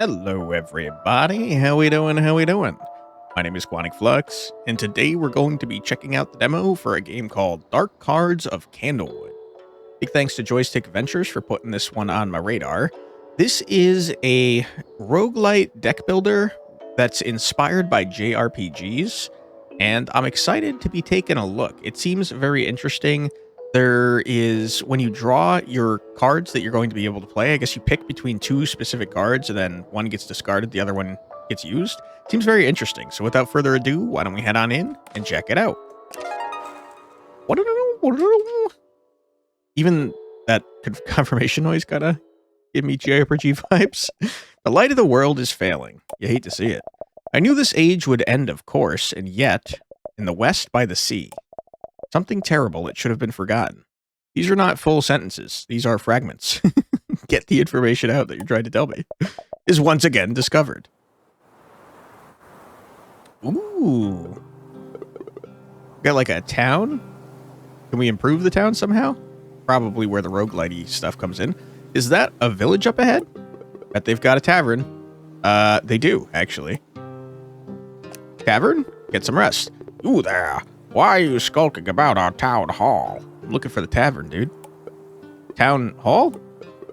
Hello everybody, how we doing, how we doing? My name is Quantic Flux, and today we're going to be checking out the demo for a game called Dark Cards of Candlewood. Big thanks to Joystick Ventures for putting this one on my radar. This is a roguelite deck builder that's inspired by JRPGs, and I'm excited to be taking a look. It seems very interesting. There is, when you draw your cards that you're going to be able to play, I guess you pick between two specific cards, and then one gets discarded, the other one gets used. Seems very interesting. So without further ado, why don't we head on in and check it out? Even that confirmation noise gotta give me JRPG vibes. The light of the world is failing. You hate to see it. I knew this age would end, of course, and yet, in the west by the sea. Something terrible that should have been forgotten. These are not full sentences. These are fragments. Get the information out that you're trying to tell me. Is once again discovered. Ooh. Got like a town? Can we improve the town somehow? Probably where the roguelite stuff comes in. Is that a village up ahead? Bet they've got a tavern. They do, actually. Tavern? Get some rest. Ooh there. Why are you skulking about our town hall? I'm looking for the tavern, dude. Town hall?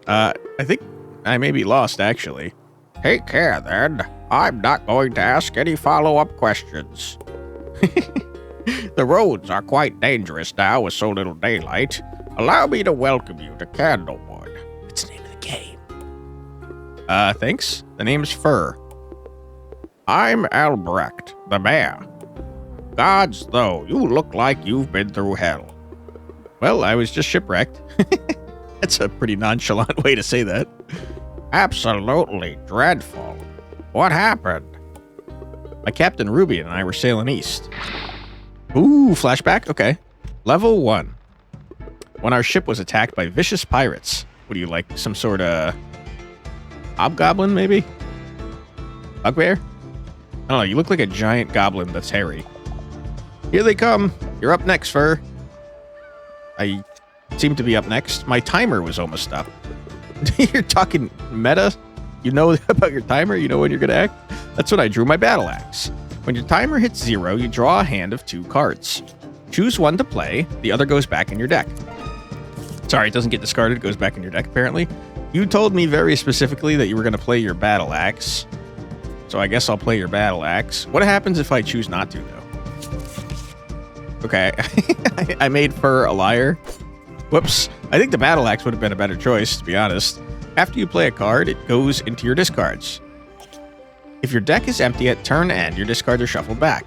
I think I may be lost, actually. Take care, then. I'm not going to ask any follow-up questions. The roads are quite dangerous now with so little daylight. Allow me to welcome you to Candlewood. It's the name of the game. Thanks. The name's Fur. I'm Albrecht, the mayor. Gods, though, you look like you've been through hell. Well, I was just shipwrecked. That's a pretty nonchalant way to say that. Absolutely dreadful. What happened? My Captain Ruby and I were sailing east. Ooh, flashback? Okay. Level 1. When our ship was attacked by vicious pirates. What do you like? Some sort of hobgoblin, maybe? Bugbear? I don't know. You look like a giant goblin that's hairy. Here they come. You're up next, Fur. I seem to be up next. My timer was almost up. You're talking meta? You know about your timer? You know when you're going to act? That's when I drew my battle axe. When your timer hits 0, you draw a hand of 2 cards. Choose one to play. The other goes back in your deck. Sorry, it doesn't get discarded. It goes back in your deck, apparently. You told me very specifically that you were going to play your battle axe. So I guess I'll play your battle axe. What happens if I choose not to, though? Okay, I made Fur a liar. Whoops. I think the battle axe would have been a better choice, to be honest. After you play a card, it goes into your discards. If your deck is empty at turn end, your discards are shuffled back.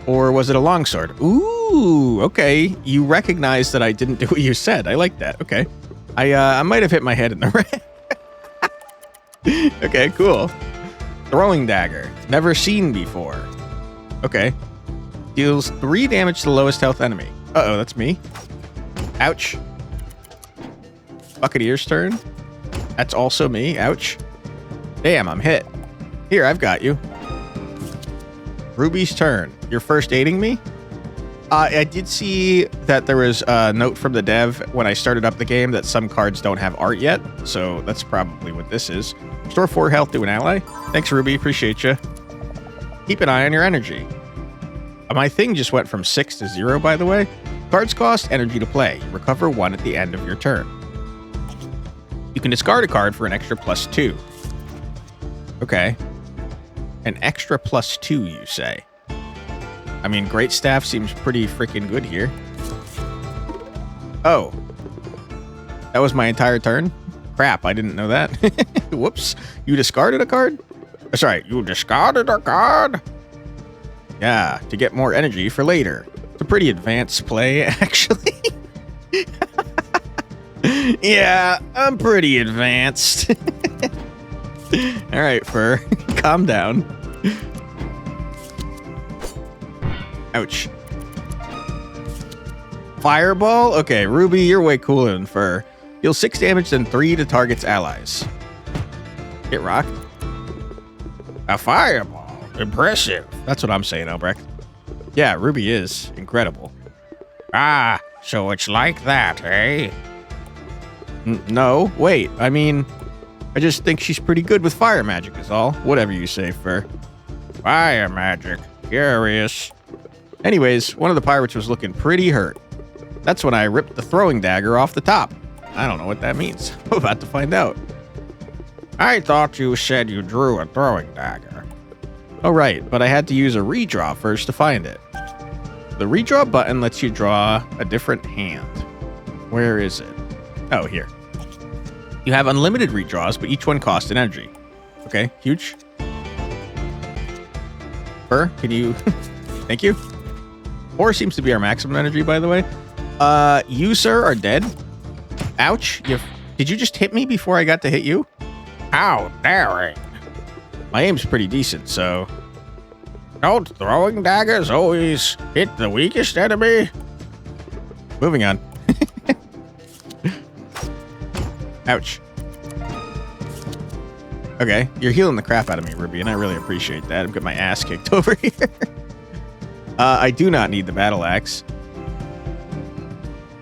Or was it a longsword? Ooh, okay. You recognize that I didn't do what you said. I like that. Okay. I might have hit my head in the red. Okay, cool. Throwing dagger. Never seen before. Okay. Deals 3 damage to the lowest health enemy. Uh-oh, that's me. Ouch. Buccaneer's turn. That's also me. Ouch. Damn, I'm hit. Here, I've got you. Ruby's turn. You're first aiding me? I did see that there was a note from the dev when I started up the game that some cards don't have art yet, so that's probably what this is. Restore 4 health to an ally. Thanks, Ruby. Appreciate you. Keep an eye on your energy. My thing just went from 6 to 0, by the way. Cards cost energy to play. You recover 1 at the end of your turn. You can discard a card for an extra +2. Okay. An extra +2, you say? I mean, Great Staff seems pretty freaking good here. Oh. That was my entire turn? Crap, I didn't know that. Whoops. You discarded a card? Sorry, you discarded a card? Yeah, to get more energy for later. It's a pretty advanced play, actually. Yeah, I'm pretty advanced. All right, Fur, calm down. Ouch. Fireball? Okay, Ruby, you're way cooler than Fur. Deal 6 damage, then 3 to target's allies. Get rocked. A fireball. Impressive. That's what I'm saying, Albrecht. Yeah, Ruby is incredible. Ah, so it's like that, eh? No, wait. I mean, I just think she's pretty good with fire magic is all. Whatever you say, Fur. Fire magic. Curious. Anyways, one of the pirates was looking pretty hurt. That's when I ripped the throwing dagger off the top. I don't know what that means. I'm about to find out. I thought you said you drew a throwing dagger. Oh, right, but I had to use a redraw first to find it. The redraw button lets you draw a different hand. Where is it? Oh, here. You have unlimited redraws, but each one costs an energy. Okay, huge. Fur, can you... Thank you. 4 seems to be our maximum energy, by the way. You, sir, are dead. Ouch. Did you just hit me before I got to hit you? How daring. My aim's pretty decent, so... Don't throwing daggers always hit the weakest enemy? Moving on. Ouch. Okay, you're healing the crap out of me, Ruby, and I really appreciate that. I'm getting my ass kicked over here. I do not need the battle axe.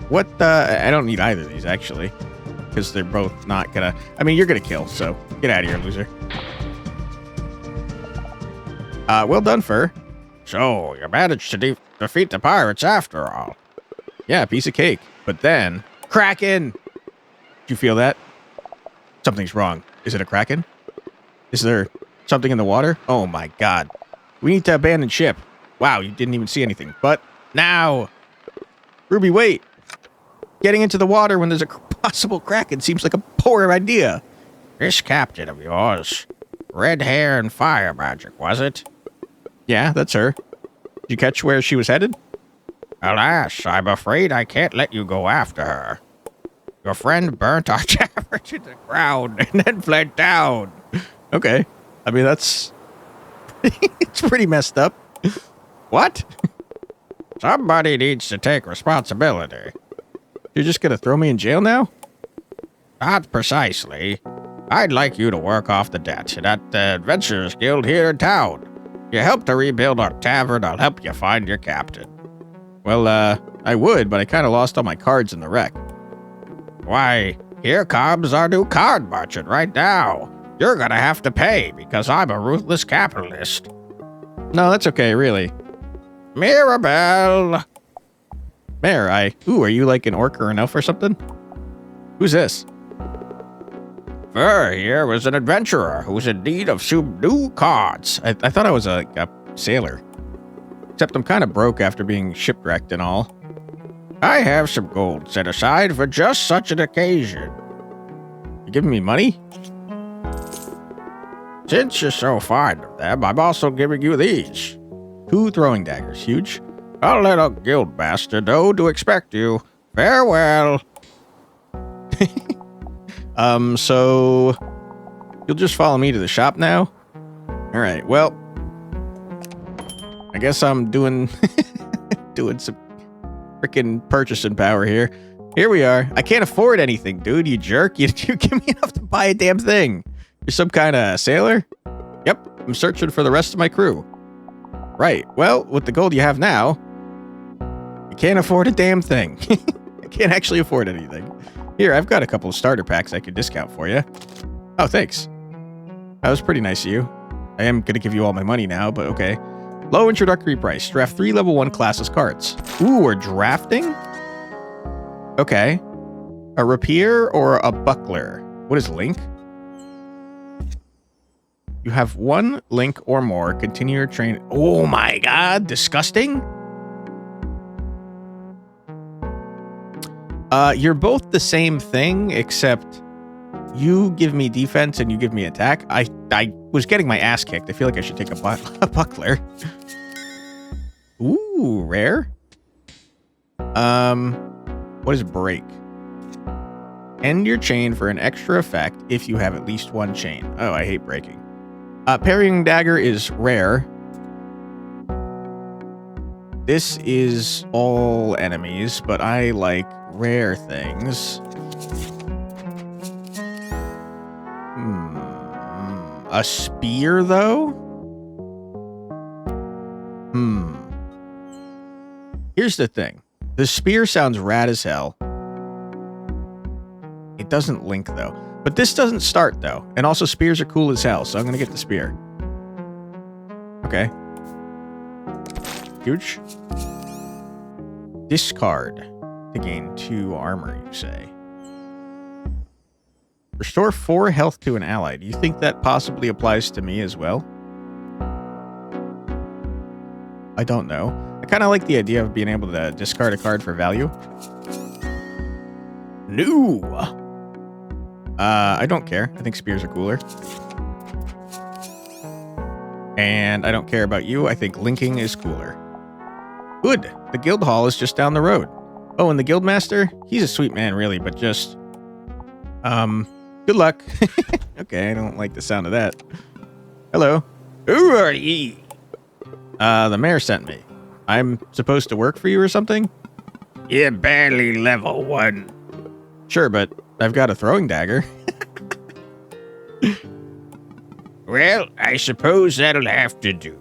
What I don't need either of these, actually. Because they're both not gonna... I mean, you're gonna kill, so get out of here, loser. Well done, Fur. So, you managed to defeat the pirates after all. Yeah, piece of cake. But then... Kraken! Did you feel that? Something's wrong. Is it a Kraken? Is there something in the water? Oh my god. We need to abandon ship. Wow, you didn't even see anything. But now... Ruby, wait! Getting into the water when there's a possible Kraken seems like a poor idea. This captain of yours, red hair and fire magic, was it? Yeah, that's her. Did you catch where she was headed? Alas, I'm afraid I can't let you go after her. Your friend burnt our tavern to the ground and then fled down. Okay. I mean, that's... it's pretty messed up. What? Somebody needs to take responsibility. You're just gonna throw me in jail now? Not precisely. I'd like you to work off the debt at the Adventurers Guild here in town. You help to rebuild our tavern, I'll help you find your captain. Well, I would, but I kind of lost all my cards in the wreck. Why, here comes our new card merchant right now. You're gonna have to pay because I'm a ruthless capitalist. No, that's okay, really. Mirabelle! Mayor, Ooh, are you like an orc or an elf or something? Who's this? Fur here was an adventurer who's in need of some new cards. I thought I was a sailor. Except I'm kind of broke after being shipwrecked and all. I have some gold set aside for just such an occasion. You giving me money? Since you're so fond of them, I'm also giving you these. 2 throwing daggers, huge. I'll let a guild master know to expect you. Farewell. So you'll just follow me to the shop now? All right, well, I guess I'm doing some freaking purchasing power here. Here we are. I can't afford anything, dude, you jerk. You give me enough to buy a damn thing. You're some kind of sailor? Yep, I'm searching for the rest of my crew. Right, well, with the gold you have now, you can't afford a damn thing. I can't actually afford anything. Here, I've got a couple of starter packs I could discount for you. Oh, thanks. That was pretty nice of you. I am going to give you all my money now, but okay. Low introductory price. Draft 3 level 1 classes cards. Ooh, we're drafting? Okay. A rapier or a buckler? What is link? You have 1 link or more. Continue your train. Oh my god, disgusting. You're both the same thing, except you give me defense and you give me attack. I was getting my ass kicked. I feel like I should take a buckler. Ooh, rare. What is break? End your chain for an extra effect if you have at least 1 chain. Oh, I hate breaking. Parrying dagger is rare. This is all enemies, but I like rare things. A spear, though? Here's the thing. The spear sounds rad as hell. It doesn't link, though. But this doesn't start, though. And also, spears are cool as hell, so I'm going to get the spear. Okay. Huge. Discard to gain 2 armor, you say. Restore 4 health to an ally. Do you think that possibly applies to me as well? I don't know. I kind of like the idea of being able to discard a card for value. No! I don't care. I think spears are cooler. And I don't care about you. I think linking is cooler. Good. The guild hall is just down the road. Oh, and the guildmaster? He's a sweet man, really, but just... good luck. Okay, I don't like the sound of that. Hello. Who are ye? The mayor sent me. I'm supposed to work for you or something? You're barely level 1. Sure, but I've got a throwing dagger. Well, I suppose that'll have to do.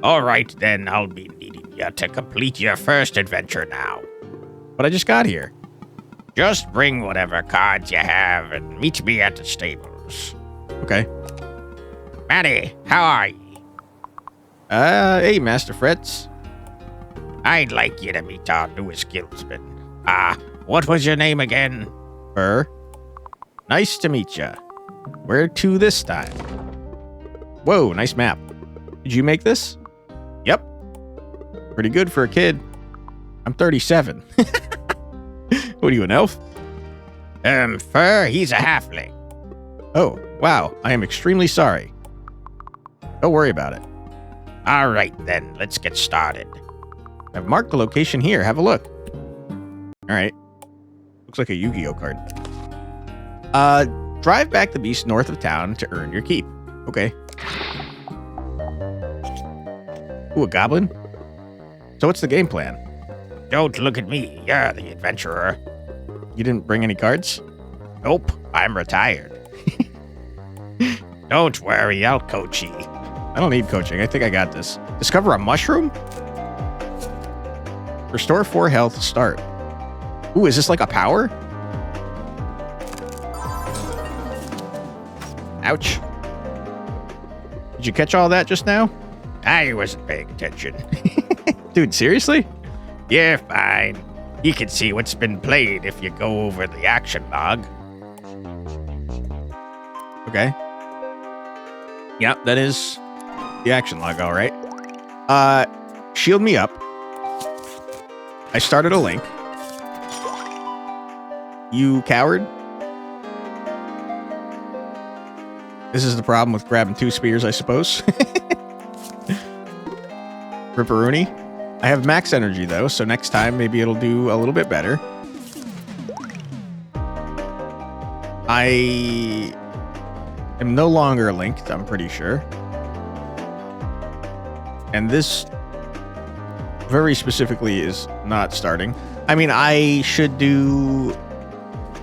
All right, then, I'll be needing you to complete your first adventure now. But I just got here. Just bring whatever cards you have and meet me at the stables. Okay. Matty, how are ye? Hey, Master Fretz. I'd like you to meet our newest guildsman. What was your name again? Nice to meet ya. Where to this time? Whoa, nice map. Did you make this? Yep. Pretty good for a kid. I'm 37. What are you, an elf? Fur, he's a halfling. Oh, wow. I am extremely sorry. Don't worry about it. All right, then, let's get started. I've marked the location here. Have a look. All right. Looks like a Yu-Gi-Oh card. Drive back the beast north of town to earn your keep. Okay. Ooh, a goblin? So what's the game plan? Don't look at me. You're the adventurer. You didn't bring any cards? Nope, I'm retired. Don't worry, I'll coach you. I don't need coaching. I think I got this. Discover a mushroom? Restore 4 health. Start. Ooh, is this like a power? Ouch. Did you catch all that just now? I wasn't paying attention. Dude, seriously? You're fine. You can see what's been played if you go over the action log. Okay. Yep, that is the action log, all right. Shield me up. I started a link. You coward. This is the problem with grabbing 2 spears, I suppose. Ripperoonie. I have max energy, though, so next time maybe it'll do a little bit better. I am no longer linked, I'm pretty sure. And this very specifically is not starting. I mean, I should do...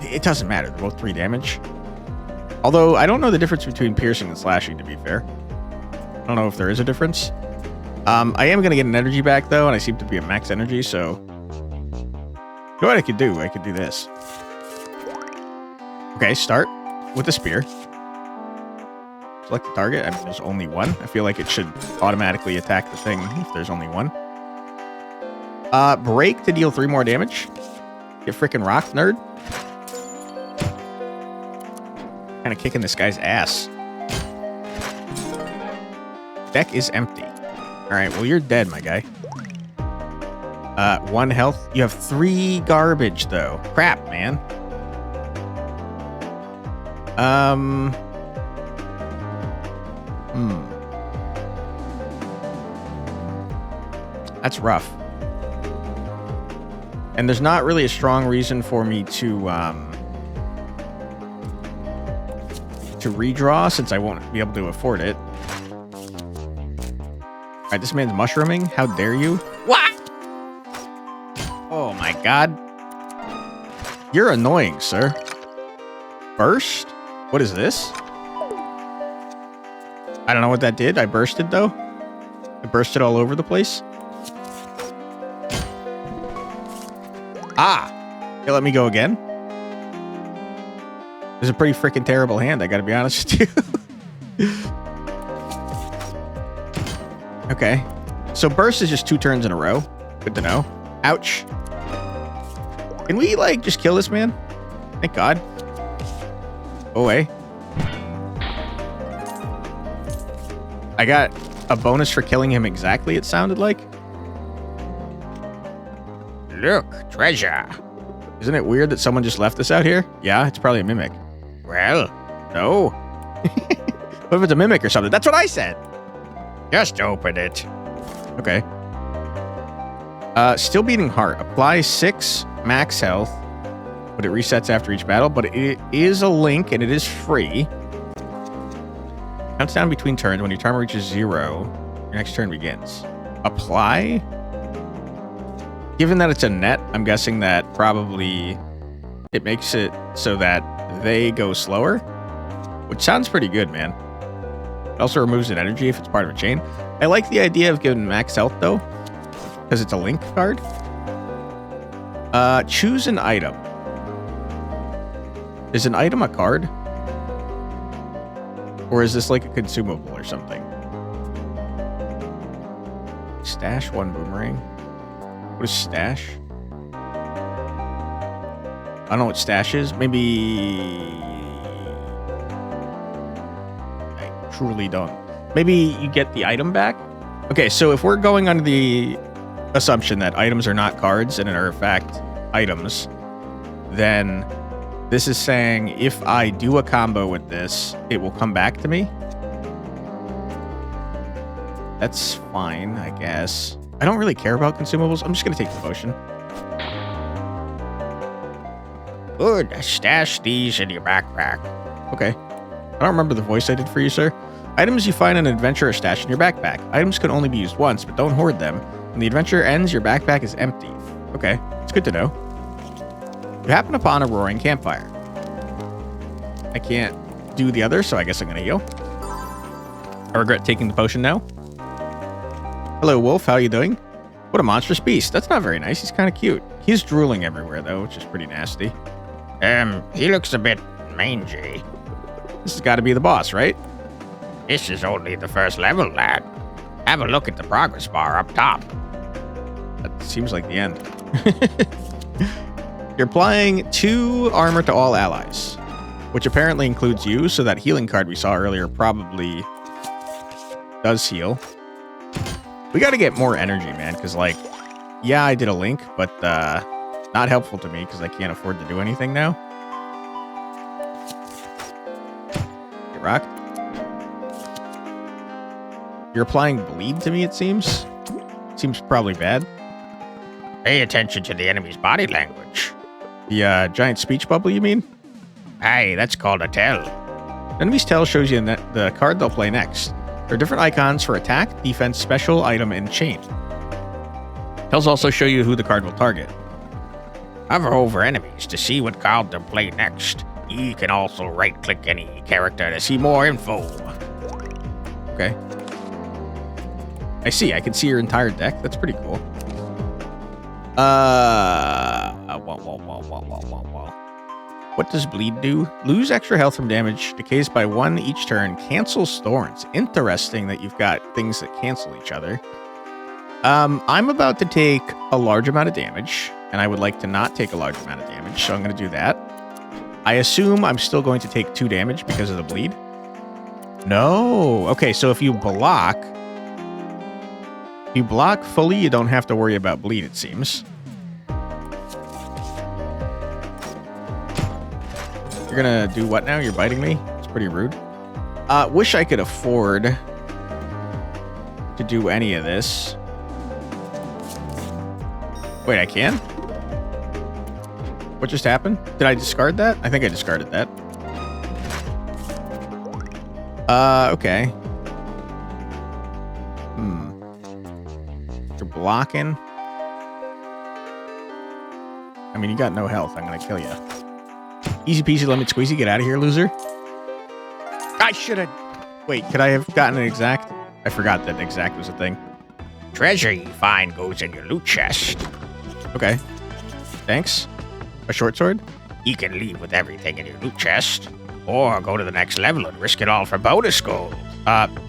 It doesn't matter. They're both 3 damage. Although, I don't know the difference between piercing and slashing, to be fair. I don't know if there is a difference. I am going to get an energy back, though, and I seem to be at max energy, so... You know what I could do? I could do this. Okay, start with the spear. Select the target. I mean, there's only one. I feel like it should automatically attack the thing if there's only one. Break to deal 3 more damage. Get frickin' rocked, nerd. Kind of kicking this guy's ass. Deck is empty. Alright, well, you're dead, my guy. 1 health. You have 3 garbage, though. Crap, man. That's rough. And there's not really a strong reason for me to redraw, since I won't be able to afford it. Alright, this man's mushrooming. How dare you? What? Oh my god. You're annoying, sir. Burst? What is this? I don't know what that did. I bursted, though. I bursted all over the place. Ah! Okay, let me go again. This is a pretty freaking terrible hand, I gotta be honest with you. Okay. So burst is just 2 turns in a row. Good to know. Ouch. Can we, like, just kill this man? Thank God. Go away. I got a bonus for killing him exactly, it sounded like. Look, treasure. Isn't it weird that someone just left this out here? Yeah, it's probably a mimic. Well, No. What if it's a mimic or something? That's what I said. just open it. Okay. Still beating heart. Apply 6 max health, but it resets after each battle. But it is a link and it is free. Counts down between turns. When your timer reaches 0, your next turn begins. Apply. Given that it's a net, I'm guessing that probably it makes it so that they go slower, which sounds pretty good, man. It also removes an energy if it's part of a chain. I like the idea of giving max health, though, because it's a link card. Choose an item. Is an item a card? Or is this like a consumable or something? Stash 1 boomerang. What is stash? I don't know what stash is. Maybe... I truly don't. Maybe you get the item back? Okay, so if we're going under the assumption that items are not cards and are in fact items, then this is saying if I do a combo with this, it will come back to me. That's fine, I guess. I don't really care about consumables. I'm just going to take the potion. Good. Stash these in your backpack. Okay. I don't remember the voice I did for you, sir. Items you find in an adventure are stashed in your backpack. Items can only be used once, but don't hoard them. When the adventure ends, your backpack is empty. Okay. It's good to know. You happen upon a roaring campfire. I can't do the other, so I guess I'm going to heal. I regret taking the potion now. Hello, Wolf. How are you doing? What a monstrous beast. That's not very nice. He's kind of cute. He's drooling everywhere, though, which is pretty nasty. He looks a bit mangy. This has got to be the boss, right? This is only the first level, lad. Have a look at the progress bar up top. That seems like the end. You're applying 2 armor to all allies, which apparently includes you, so that healing card we saw earlier probably does heal. We got to get more energy, man, because, like, yeah, I did a link, but not helpful to me because I can't afford to do anything now. Get rocked. You're applying bleed to me, it seems. Seems probably bad. Pay attention to the enemy's body language. The giant speech bubble, you mean? Hey, that's called a tell. Enemy's tell shows you the card they'll play next. There are different icons for attack, defense, special, item, and chain. Tells also show you who the card will target. Hover over enemies to see what card they'll play next. You can also right-click any character to see more info. Okay. I see. I can see your entire deck. That's pretty cool. What does bleed do? Lose extra health from damage. Decays by 1 each turn. Cancels thorns. Interesting that you've got things that cancel each other. I'm about to take a large amount of damage, and I would like to not take a large amount of damage, so I'm going to do that. I assume I'm still going to take 2 damage because of the bleed. No. Okay, so if you block fully, you don't have to worry about bleed, it seems. You're gonna do what now? You're biting me? It's pretty rude. Wish I could afford to do any of this. Wait, I can? What just happened? Did I discard that? I think I discarded that. Okay. You're blocking. I mean, you got no health. I'm gonna kill you. Easy peasy lemon squeezy. Get out of here, loser. I should have... Wait, could I have gotten an exact? I forgot that exact was a thing. Treasure you find goes in your loot chest. Okay. Thanks. A short sword? You can leave with everything in your loot chest, or go to the next level and risk it all for bonus gold.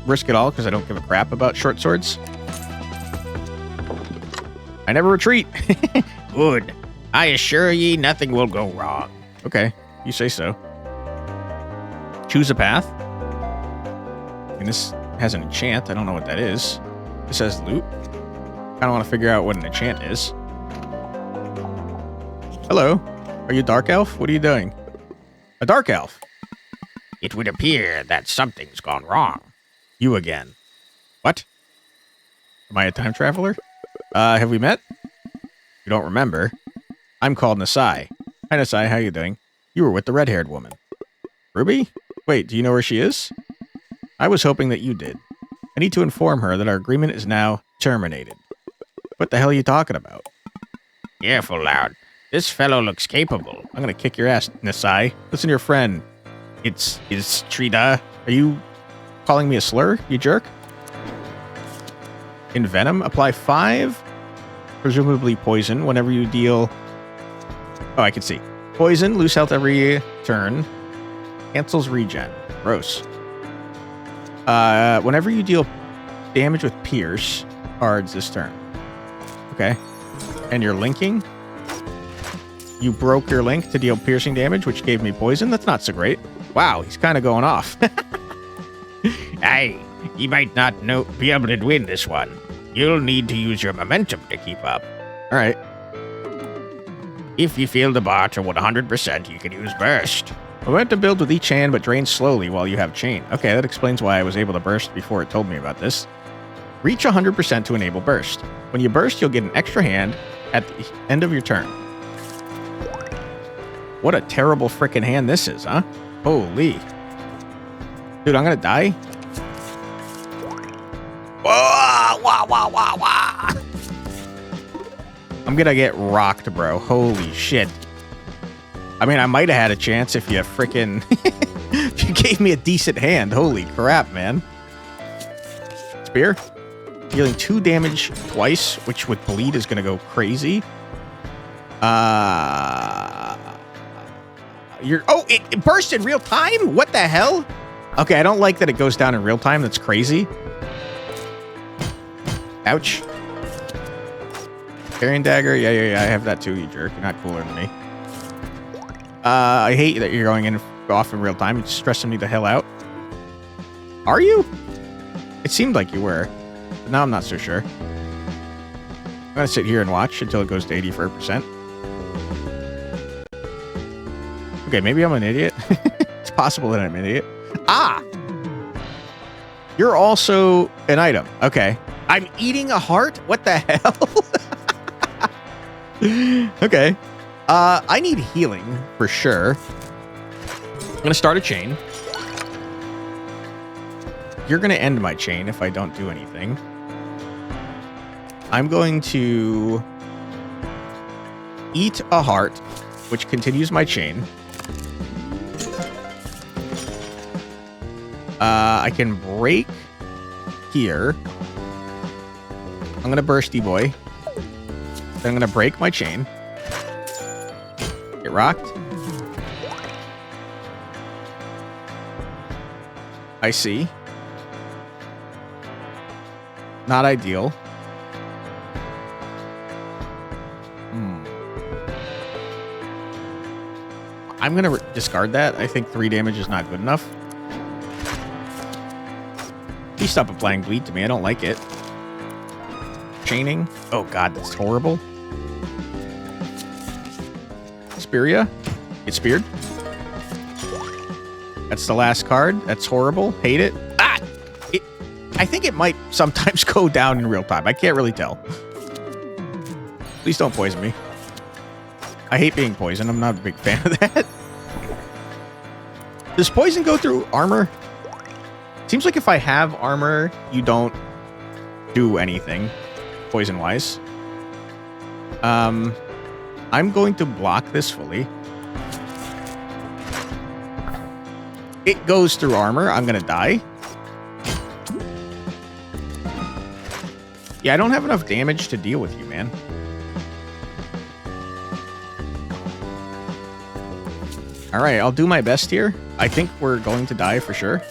Risk it all because I don't give a crap about short swords. I never retreat. Good. I assure ye nothing will go wrong. Okay, you say so. Choose a path. And this has an enchant. I don't know what that is. This says loot. I don't want to figure out what an enchant is. Hello. Are you a dark elf? What are you doing? A dark elf. It would appear that something's gone wrong. You again. What? Am I a time traveler? Have we met? You don't remember. I'm called Nasai. Hi, Nasai. How you doing? You were with the red-haired woman. Ruby? Wait, do you know where she is? I was hoping that you did. I need to inform her that our agreement is now terminated. What the hell are you talking about? Careful, Loud. This fellow looks capable. I'm gonna kick your ass, Nasai. Listen to your friend. It's Trida. Are you calling me a slur, you jerk? In Venom, apply 5, presumably poison, whenever you deal... Oh, I can see. Poison, lose health every turn. Cancels regen. Gross. Whenever you deal damage with Pierce cards this turn. Okay. And you're linking. You broke your link to deal piercing damage, which gave me poison. That's not so great. Wow, he's kind of going off. Aye, you might not be able to win this one. You'll need to use your momentum to keep up. All right. If you feel the bar to 100%, you can use Burst. Momentum builds with each hand, but drains slowly while you have Chain. Okay, that explains why I was able to burst before it told me about this. Reach 100% to enable Burst. When you burst, you'll get an extra hand at the end of your turn. What a terrible frickin' hand this is, huh? Holy. Dude, I'm gonna die. Wah, wah, wah, wah, wah. I'm gonna get rocked, bro. Holy shit. I mean, I might have had a chance if you frickin' if you gave me a decent hand. Holy crap, man. Spear. Dealing 2 damage twice, which with bleed is gonna go crazy. It burst in real time? What the hell? Okay, I don't like that it goes down in real time. That's crazy. Ouch. Carrying dagger. Yeah. I have that too, you jerk. You're not cooler than me. I hate that you're going in off in real time. It's stressing me the hell out. Are you? It seemed like you were. But now I'm not so sure. I'm going to sit here and watch until it goes to 84%. Okay, maybe I'm an idiot. It's possible that I'm an idiot. Ah! You're also an item. Okay. I'm eating a heart? What the hell? Okay. I need healing for sure. I'm going to start a chain. You're going to end my chain if I don't do anything. I'm going to eat a heart, which continues my chain. I can break here. I'm going to bursty boy. Then I'm going to break my chain. Get rocked. I see. Not ideal. I'm going to discard that. I think 3 damage is not good enough. Please stop applying bleed to me. I don't like it. Chaining. Oh, God, that's horrible. Spearia. Get speared. That's the last card. That's horrible. Hate it. Ah! I think it might sometimes go down in real time. I can't really tell. Please don't poison me. I hate being poisoned. I'm not a big fan of that. Does poison go through armor? Seems like if I have armor, you don't do anything poison-wise. I'm going to block this fully. It goes through armor. I'm going to die. Yeah, I don't have enough damage to deal with you, man. All right, I'll do my best here. I think we're going to die for sure.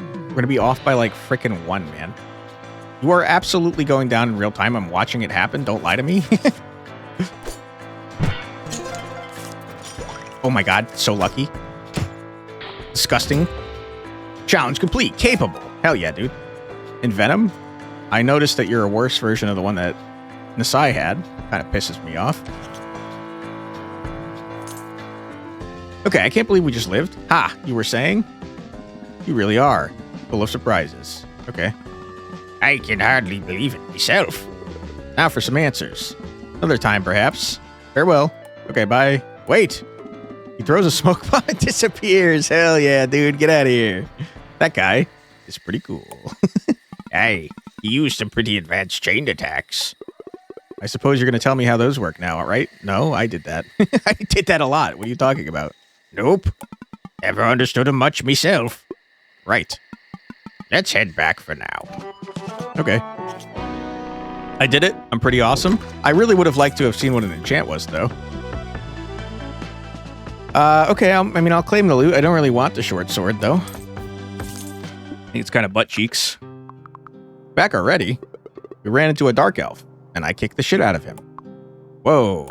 We're going to be off by like frickin' 1, man. You are absolutely going down in real time. I'm watching it happen. Don't lie to me. Oh my god, so lucky. Disgusting. Challenge complete. Capable. Hell yeah, dude. In Venom, I noticed that you're a worse version of the one that Nasai had. Kind of pisses me off. Okay, I can't believe we just lived. Ha, you were saying? You really are. Full of surprises. Okay. I can hardly believe it myself. Now for some answers. Another time, perhaps. Farewell. Okay, bye. Wait. He throws a smoke bomb and disappears. Hell yeah, dude. Get out of here. That guy is pretty cool. Hey, he used some pretty advanced chain attacks. I suppose you're going to tell me how those work now, right? No, I did that. I did that a lot. What are you talking about? Nope. Never understood him much myself. Right. Let's head back for now. Okay. I did it. I'm pretty awesome. I really would have liked to have seen what an enchant was, though. Okay, I'll claim the loot. I don't really want the short sword, though. I think it's kind of butt cheeks. Back already? We ran into a dark elf, and I kicked the shit out of him. Whoa.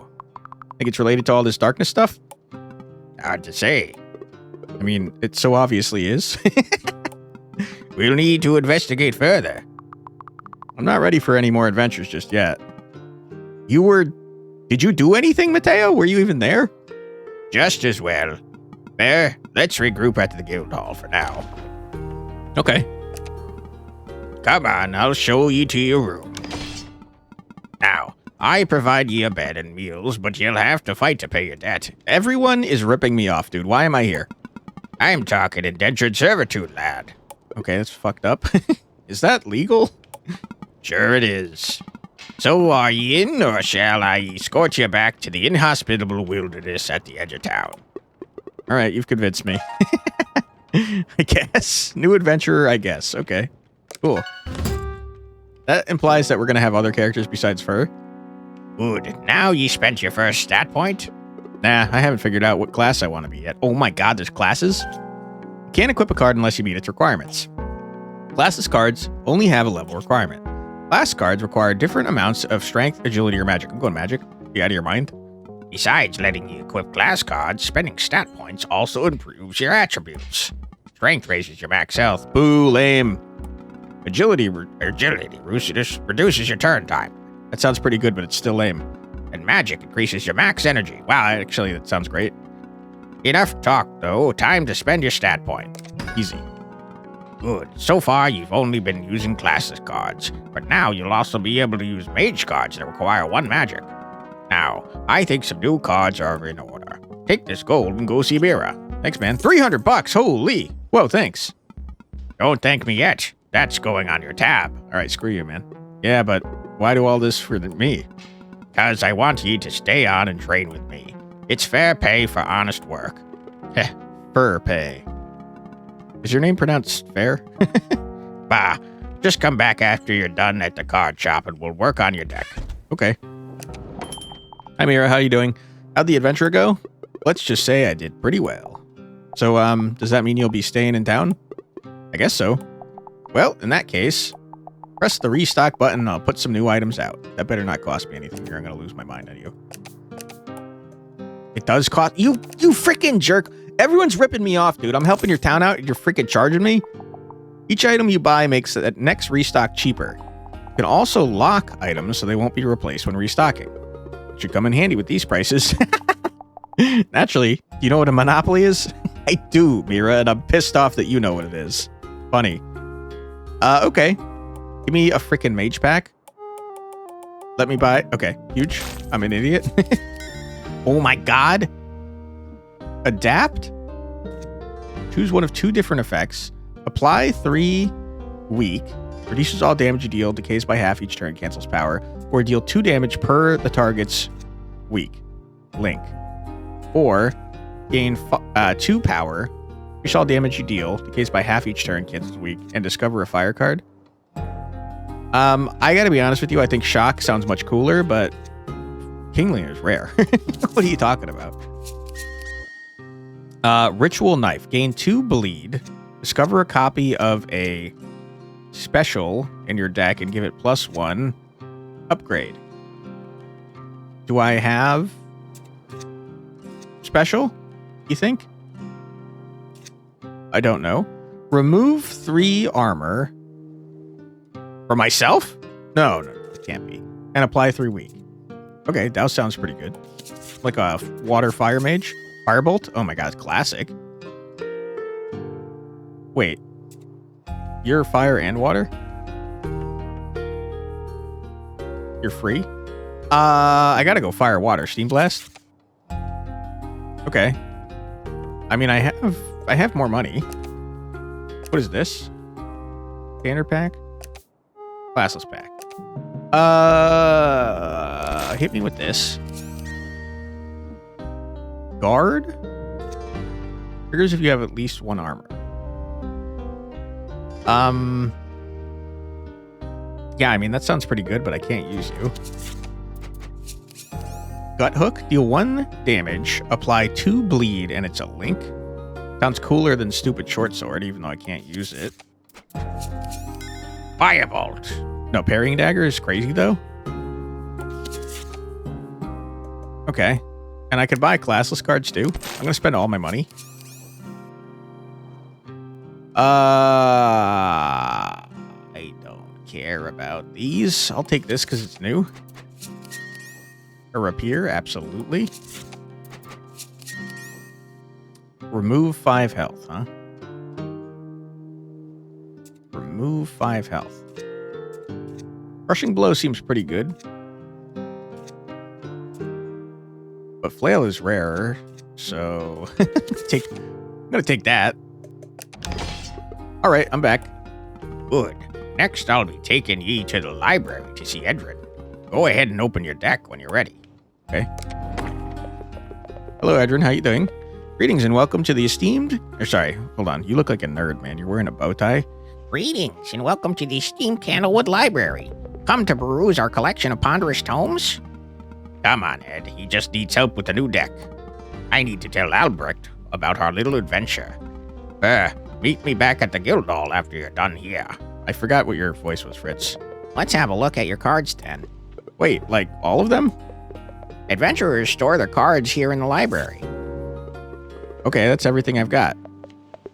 Think it's related to all this darkness stuff? Hard to say. I mean, it so obviously is. We'll need to investigate further. I'm not ready for any more adventures just yet. Did you do anything, Mateo? Were you even there? Just as well. There, let's regroup at the guild hall for now. Okay. Come on, I'll show you to your room. Now, I provide you a bed and meals, but you'll have to fight to pay your debt. Everyone is ripping me off, dude. Why am I here? I'm talking indentured servitude, lad. Okay, that's fucked up. Is that legal? Sure it is. So are ye in, or shall I escort you back to the inhospitable wilderness at the edge of town? All right, you've convinced me. I guess. New adventurer, I guess. Okay, cool. That implies that we're going to have other characters besides Fur. Good. Now ye spent your first stat point? Nah, I haven't figured out what class I want to be yet. Oh my god, there's classes? You can't equip a card unless you meet its requirements. Classes cards only have a level requirement. Class cards require different amounts of strength, agility, or magic. I'm going magic. You out of your mind? Besides letting you equip class cards, spending stat points also improves your attributes. Strength raises your max health. Boo, lame. Agility reduces your turn time. That sounds pretty good, but it's still lame. And magic increases your max energy. Wow, actually, that sounds great. Enough talk, though. Time to spend your stat point. Easy. Good. So far, you've only been using classes cards, but now you'll also be able to use mage cards that require 1 magic. Now, I think some new cards are in order. Take this gold and go see Mira. Thanks, man. $300, holy. Whoa, thanks. Don't thank me yet. That's going on your tab. All right, screw you, man. Yeah, but why do all this for me? Because I want you to stay on and train with me. It's fair pay for honest work. Heh, fur pay. Is your name pronounced fair? Bah, just come back after you're done at the card shop and we'll work on your deck. Okay. Hi, Mira. How you doing? How'd the adventure go? Let's just say I did pretty well. So, does that mean you'll be staying in town? I guess so. Well, in that case, press the restock button and I'll put some new items out. That better not cost me anything or I'm going to lose my mind on you. It does cost... You freaking jerk. Everyone's ripping me off, dude. I'm helping your town out. You're freaking charging me. Each item you buy makes that next restock cheaper. You can also lock items so they won't be replaced when restocking. It should come in handy with these prices. Naturally, do you know what a monopoly is? I do, Mira, and I'm pissed off that you know what it is. Funny. Okay. Give me a freaking mage pack. Let me buy... Okay, huge. I'm an idiot. Oh my god. Adapt? Choose one of 2 different effects. Apply 3 weak. Reduces all damage you deal. Decays by half each turn. Cancels power. Or deal 2 damage per the target's weak. Link. Or gain 2 power. Increase all damage you deal. Decays by half each turn. Cancels weak. And discover a fire card. I gotta be honest with you. I think Shock sounds much cooler, but Kingling is rare. What are you talking about? Ritual knife. Gain 2 bleed. Discover a copy of a special in your deck and give it +1 upgrade. Do I have special, you think? I don't know. Remove 3 armor. For myself? No, it can't be. And apply 3 weak. Okay, that sounds pretty good. Like a water fire mage? Firebolt? Oh my god, classic. Wait. You're fire and water? You're free? I gotta go fire water. Steam Blast? Okay. I mean, I have more money. What is this? Standard pack? Classless pack. Hit me with this. Guard? Triggers if you have at least 1 armor. Yeah, I mean, that sounds pretty good, but I can't use you. Gut Hook. Deal 1 damage. Apply 2 bleed, and it's a link. Sounds cooler than Stupid Short Sword, even though I can't use it. Firebolt. No, Parrying Dagger is crazy, though. Okay. And I could buy classless cards, too. I'm going to spend all my money. I don't care about these. I'll take this because it's new. A rapier, absolutely. Remove 5 health, huh? Remove 5 health. Crushing Blow seems pretty good. But Flail is rarer, so I'm gonna take that. Alright, I'm back. Good. Next, I'll be taking ye to the library to see Edrin. Go ahead and open your deck when you're ready. Okay. Hello, Edrin. How you doing? Greetings and welcome to the esteemed... sorry, hold on. You look like a nerd, man. You're wearing a bow tie. Greetings and welcome to the esteemed Candlewood Library. Come to peruse our collection of ponderous tomes? Come on, Ed. He just needs help with the new deck. I need to tell Albrecht about our little adventure. Meet me back at the Guildhall after you're done here. I forgot what your voice was, Fritz. Let's have a look at your cards then. Wait, like all of them? Adventurers store their cards here in the library. Okay, that's everything I've got.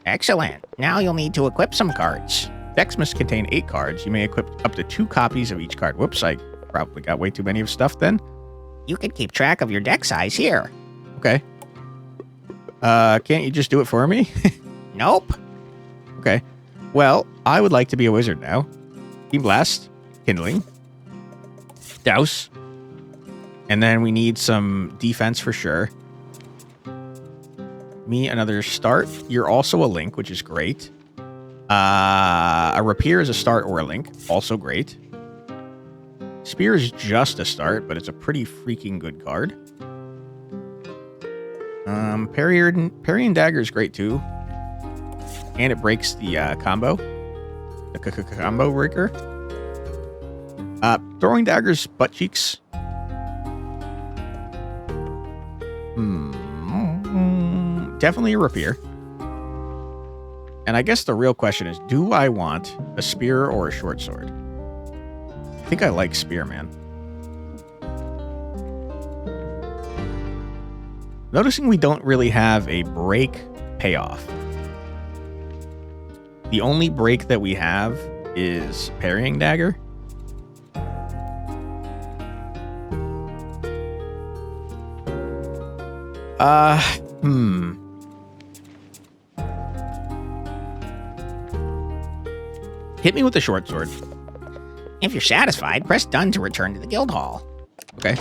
Excellent. Now you'll need to equip some cards. Decks must contain 8 cards. You may equip up to 2 copies of each card. Whoops, I probably got way too many of stuff then. You can keep track of your deck size here. Okay. Can't you just do it for me? Nope. Okay. Well, I would like to be a wizard now. Team Blast, Kindling, Douse, and then we need some defense for sure. Me, another start. You're also a link, which is great. A rapier is a start or a link, also great. Spear is just a start, but it's a pretty freaking good card. Parrying Dagger is great too. And it breaks the combo. The combo breaker. Throwing Daggers, butt cheeks. Definitely a rapier. And I guess the real question is, do I want a spear or a short sword? I think I like spear, man. Noticing we don't really have a break payoff. The only break that we have is Parrying Dagger. Hit me with the short sword. If you're satisfied, press done to return to the Guildhall. Okay.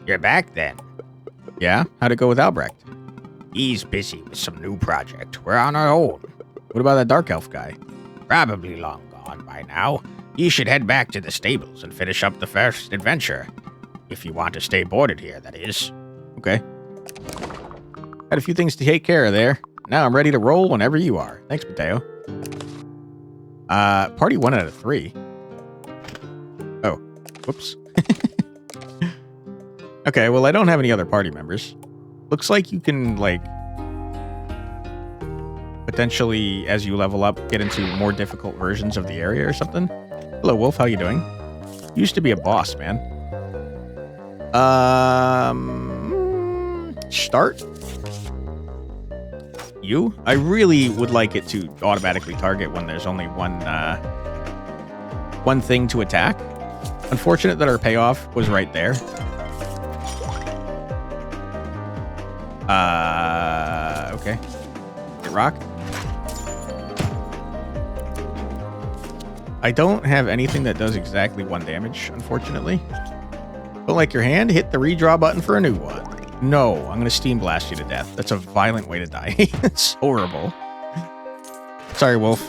You're back then. Yeah? How'd it go with Albrecht? He's busy with some new project. We're on our own. What about that Dark Elf guy? Probably long gone by now. You should head back to the stables and finish up the first adventure. If you want to stay boarded here, that is. Okay. Had a few things to take care of there. Now I'm ready to roll whenever you are. Thanks, Mateo. Party 1 out of 3. Oh, whoops. Okay, well, I don't have any other party members. Looks like you can, like, potentially, as you level up, get into more difficult versions of the area or something. Hello, Wolf. How you doing? Used to be a boss, man. Start. You? I really would like it to automatically target when there's only one thing to attack. Unfortunate that our payoff was right there. Okay. Get rocked. I don't have anything that does exactly 1 damage, unfortunately. Don't like your hand? Hit the redraw button for a new one. No, I'm going to steam blast you to death. That's a violent way to die. It's horrible. Sorry, Wolf.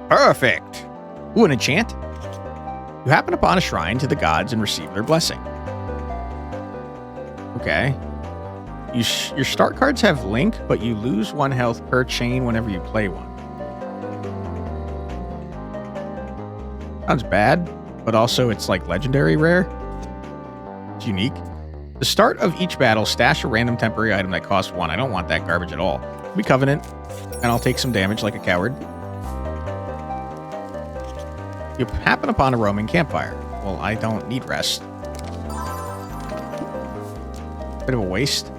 Perfect. Ooh, an enchant. You happen upon a shrine to the gods and receive their blessing. Okay. Your start cards have Link, but you lose 1 health per chain whenever you play one. Sounds bad, but also it's like legendary rare. It's unique. The start of each battle, stash a random temporary item that costs 1. I don't want that garbage at all. We Covenant, and I'll take some damage like a coward. You happen upon a roaming campfire. Well, I don't need rest. Bit of a waste.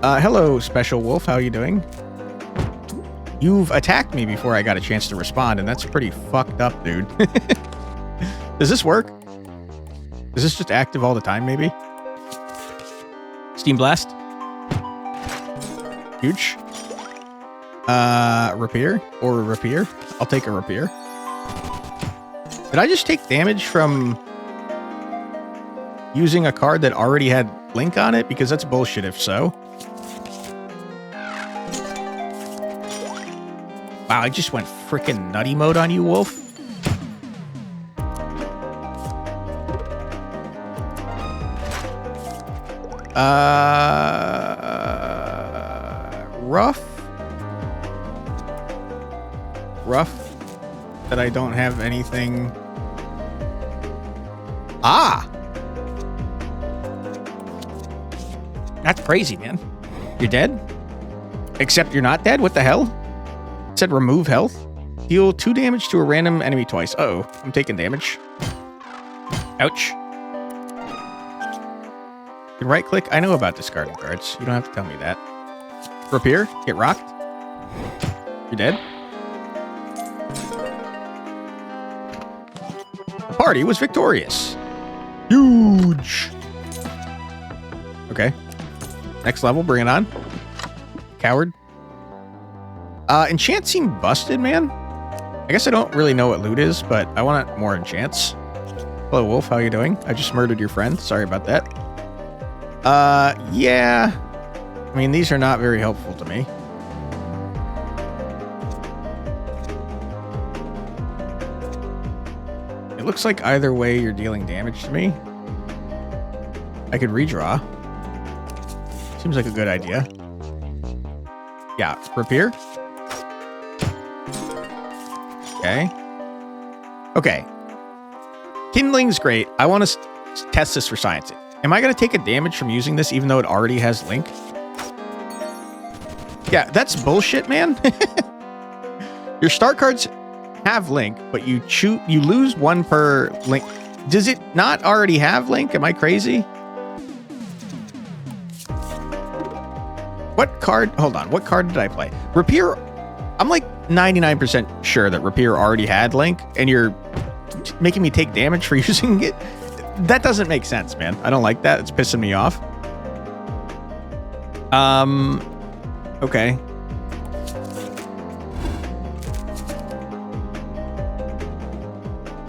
Hello, Special Wolf. How are you doing? You've attacked me before I got a chance to respond, and that's pretty fucked up, dude. Does this work? Is this just active all the time, maybe? Steam Blast. Huge. Rapier? Or a Rapier? I'll take a Rapier. Did I just take damage from using a card that already had Link on it? Because that's bullshit if so. Wow, I just went frickin' nutty mode on you, Wolf. Rough that I don't have anything. Ah! That's crazy, man. You're dead? Except you're not dead? What the hell? It said remove health. Deal 2 damage to a random enemy twice. Uh-oh, I'm taking damage. Ouch. You can right click. I know about discarding cards. You don't have to tell me that. Rapier, get rocked. You're dead. The party was victorious. Huge. Okay. Next level, bring it on. Coward. Enchant seemed busted, man. I guess I don't really know what loot is, but I want more enchants. Hello, Wolf. How you doing? I just murdered your friend. Sorry about that. Yeah. I mean, these are not very helpful to me. It looks like either way you're dealing damage to me. I could redraw. Seems like a good idea. Yeah, Rapier. Okay. Okay. Kindling's great. I want to test this for science. Am I going to take a damage from using this even though it already has Link? Yeah, that's bullshit, man. Your start cards have Link, but you lose 1 per Link. Does it not already have Link? Am I crazy? What card? Hold on. What card did I play? Rapier. I'm like 99% sure that Rapier already had Link, and you're making me take damage for using it. That doesn't make sense, man. I don't like that. It's pissing me off. Okay.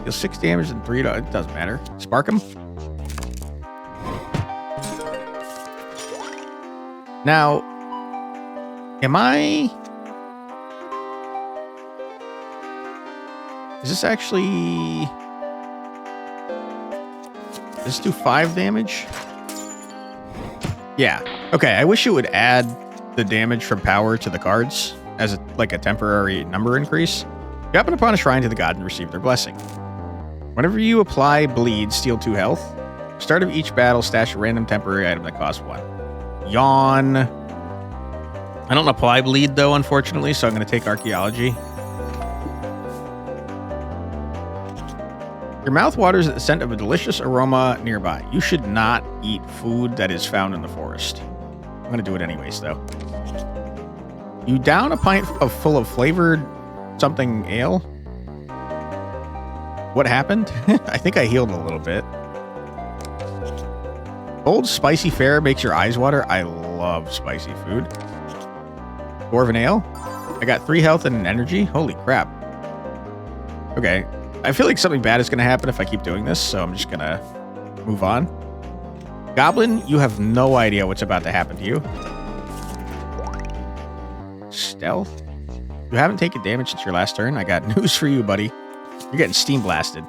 Deal 6 damage and 3. It doesn't matter. Spark him. Now, am I... Is this actually... Does this do 5 damage? Yeah. Okay, I wish it would add the damage from power to the cards as like a temporary number increase. You happen upon a shrine to the god and receive their blessing. Whenever you apply bleed, steal 2 health. Start of each battle, stash a random temporary item that costs 1. Yawn. I don't apply bleed, though, unfortunately, so I'm going to take archaeology. Your mouth waters at the scent of a delicious aroma nearby. You should not eat food that is found in the forest. I'm going to do it anyways, though. You down a pint full of flavored something ale? What happened? I think I healed a little bit. Old spicy fare makes your eyes water. I love spicy food. Dwarven ale? I got 3 health and an energy. Holy crap. Okay. I feel like something bad is going to happen if I keep doing this, so I'm just going to move on. Goblin, you have no idea what's about to happen to you. Stealth? You haven't taken damage since your last turn. I got news for you, buddy. You're getting steam blasted.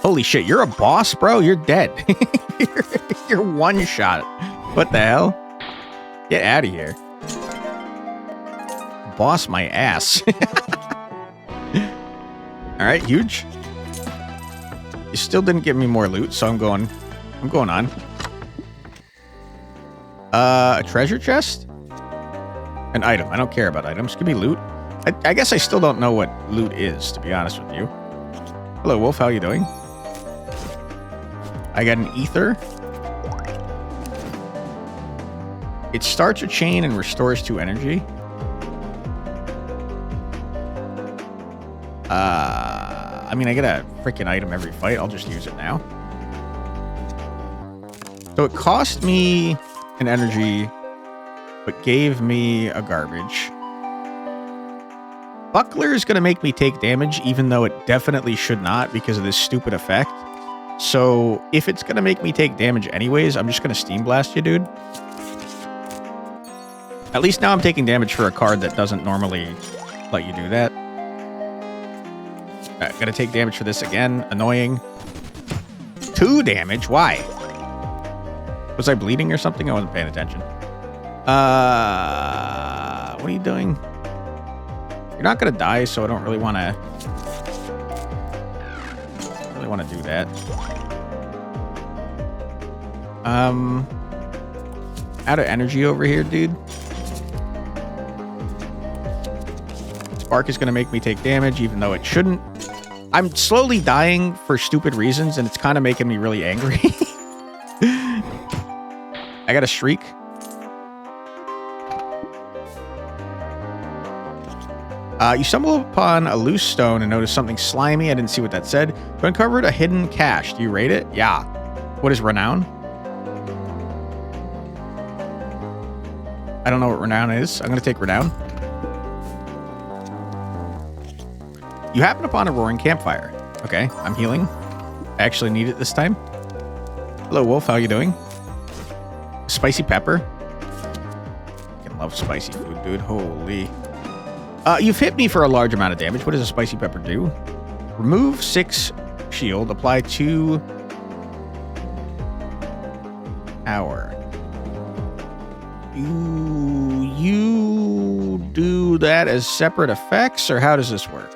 Holy shit, you're a boss, bro? You're dead. You're one shot. What the hell? Get out of here. Boss my ass. Alright, huge. You still didn't give me more loot, so I'm going on. A treasure chest? An item. I don't care about items. Give me loot. I guess I still don't know what loot is, to be honest with you. Hello, Wolf. How are you doing? I got an ether. It starts a chain and restores 2 energy. I mean, I get a freaking item every fight. I'll just use it now. So it cost me an energy, but gave me a garbage. Buckler is going to make me take damage, even though it definitely should not because of this stupid effect. So if it's going to make me take damage anyways, I'm just going to Steam Blast you, dude. At least now I'm taking damage for a card that doesn't normally let you do that. Gotta take damage for this again. Annoying. 2 damage? Why? Was I bleeding or something? I wasn't paying attention. What are you doing? You're not gonna die, so I don't really want to... do that. Out of energy over here, dude. Spark is gonna make me take damage, even though it shouldn't. I'm slowly dying for stupid reasons, and it's kind of making me really angry. I got a shriek. You stumble upon a loose stone and notice something slimy. I didn't see what that said. You uncovered a hidden cache. Do you rate it? Yeah. What is renown? I don't know what renown is. I'm going to take renown. You happen upon a roaring campfire. Okay, I'm healing. I actually need it this time. Hello, Wolf. How are you doing? Spicy pepper. I love spicy food, dude. Holy. You've hit me for a large amount of damage. What does a spicy pepper do? Remove 6 shield. Apply 2 power. You do that as separate effects, or how does this work?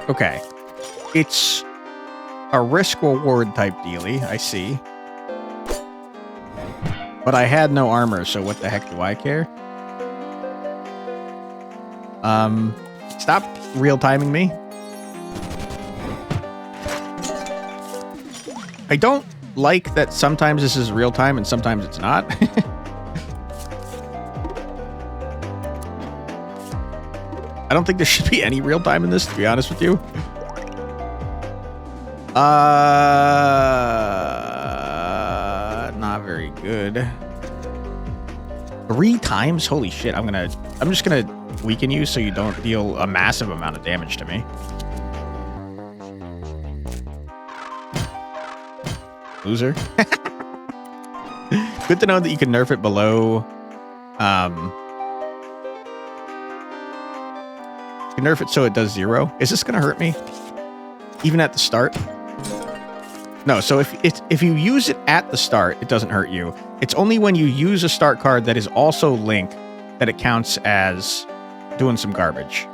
Okay. It's a risk-reward type dealie, I see. But I had no armor, so what the heck do I care? Stop real-timing me. I don't like that sometimes this is real-time and sometimes it's not. I don't think there should be any real time in this, to be honest with you. Not very good. 3 times? Holy shit. I'm just gonna weaken you so you don't deal a massive amount of damage to me. Loser. Good to know that you can nerf it below you can nerf it so it does 0. Is this gonna hurt me? Even at the start? No, so if you use it at the start, it doesn't hurt you. It's only when you use a start card that is also Link that it counts as doing some garbage.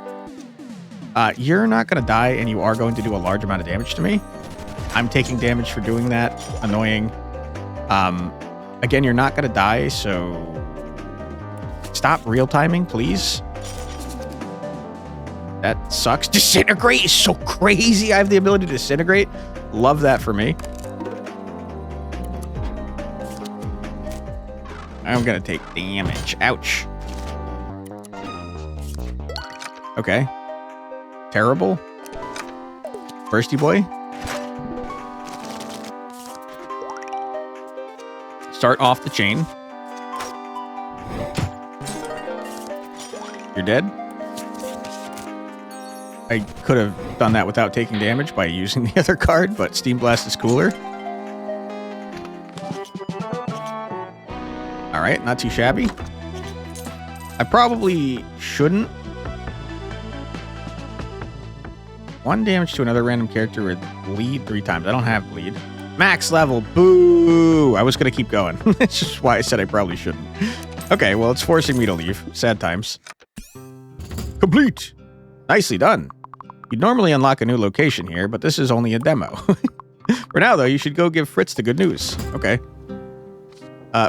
You're not gonna die, and you are going to do a large amount of damage to me. I'm taking damage for doing that. Annoying. Again, you're not going to die, so stop real timing, please. That sucks. Disintegrate is so crazy. I have the ability to disintegrate. Love that for me. I'm going to take damage. Ouch. Okay. Terrible. Bursty boy. Start off the chain. You're dead. I could have done that without taking damage by using the other card, but Steam Blast is cooler. All right, not too shabby. I probably shouldn't. 1 damage to another random character with bleed 3 times. I don't have bleed. Max level. Boo! I was going to keep going. That's just why I said I probably shouldn't. Okay, well, it's forcing me to leave. Sad times. Complete! Nicely done. You'd normally unlock a new location here, but this is only a demo. For now, though, you should go give Fritz the good news. Okay.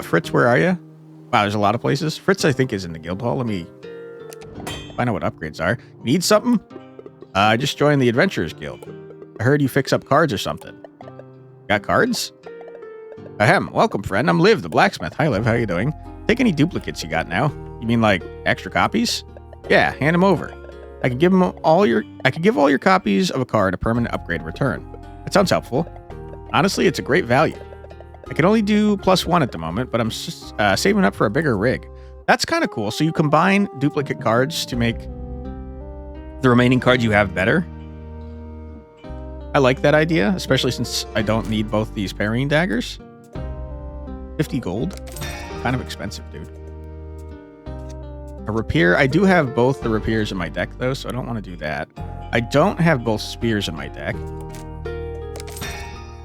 Fritz, where are you? Wow, there's a lot of places. Fritz, I think, is in the guild hall. Let me find out what upgrades are. Need something? I just joined the Adventurers Guild. I heard you fix up cards or something. Got cards? Ahem. Welcome, friend. I'm Liv, the blacksmith. Hi, Liv. How you doing? Take any duplicates you got now. You mean like extra copies? Yeah, hand them over. I can give all your copies of a card a permanent upgrade return. That sounds helpful. Honestly, it's a great value. I can only do +1 at the moment, but I'm just saving up for a bigger rig. That's kind of cool. So you combine duplicate cards to make the remaining cards you have better. I like that idea, especially since I don't need both these parrying daggers. 50 gold. Kind of expensive, dude. A rapier. I do have both the rapiers in my deck, though, so I don't want to do that. I don't have both spears in my deck.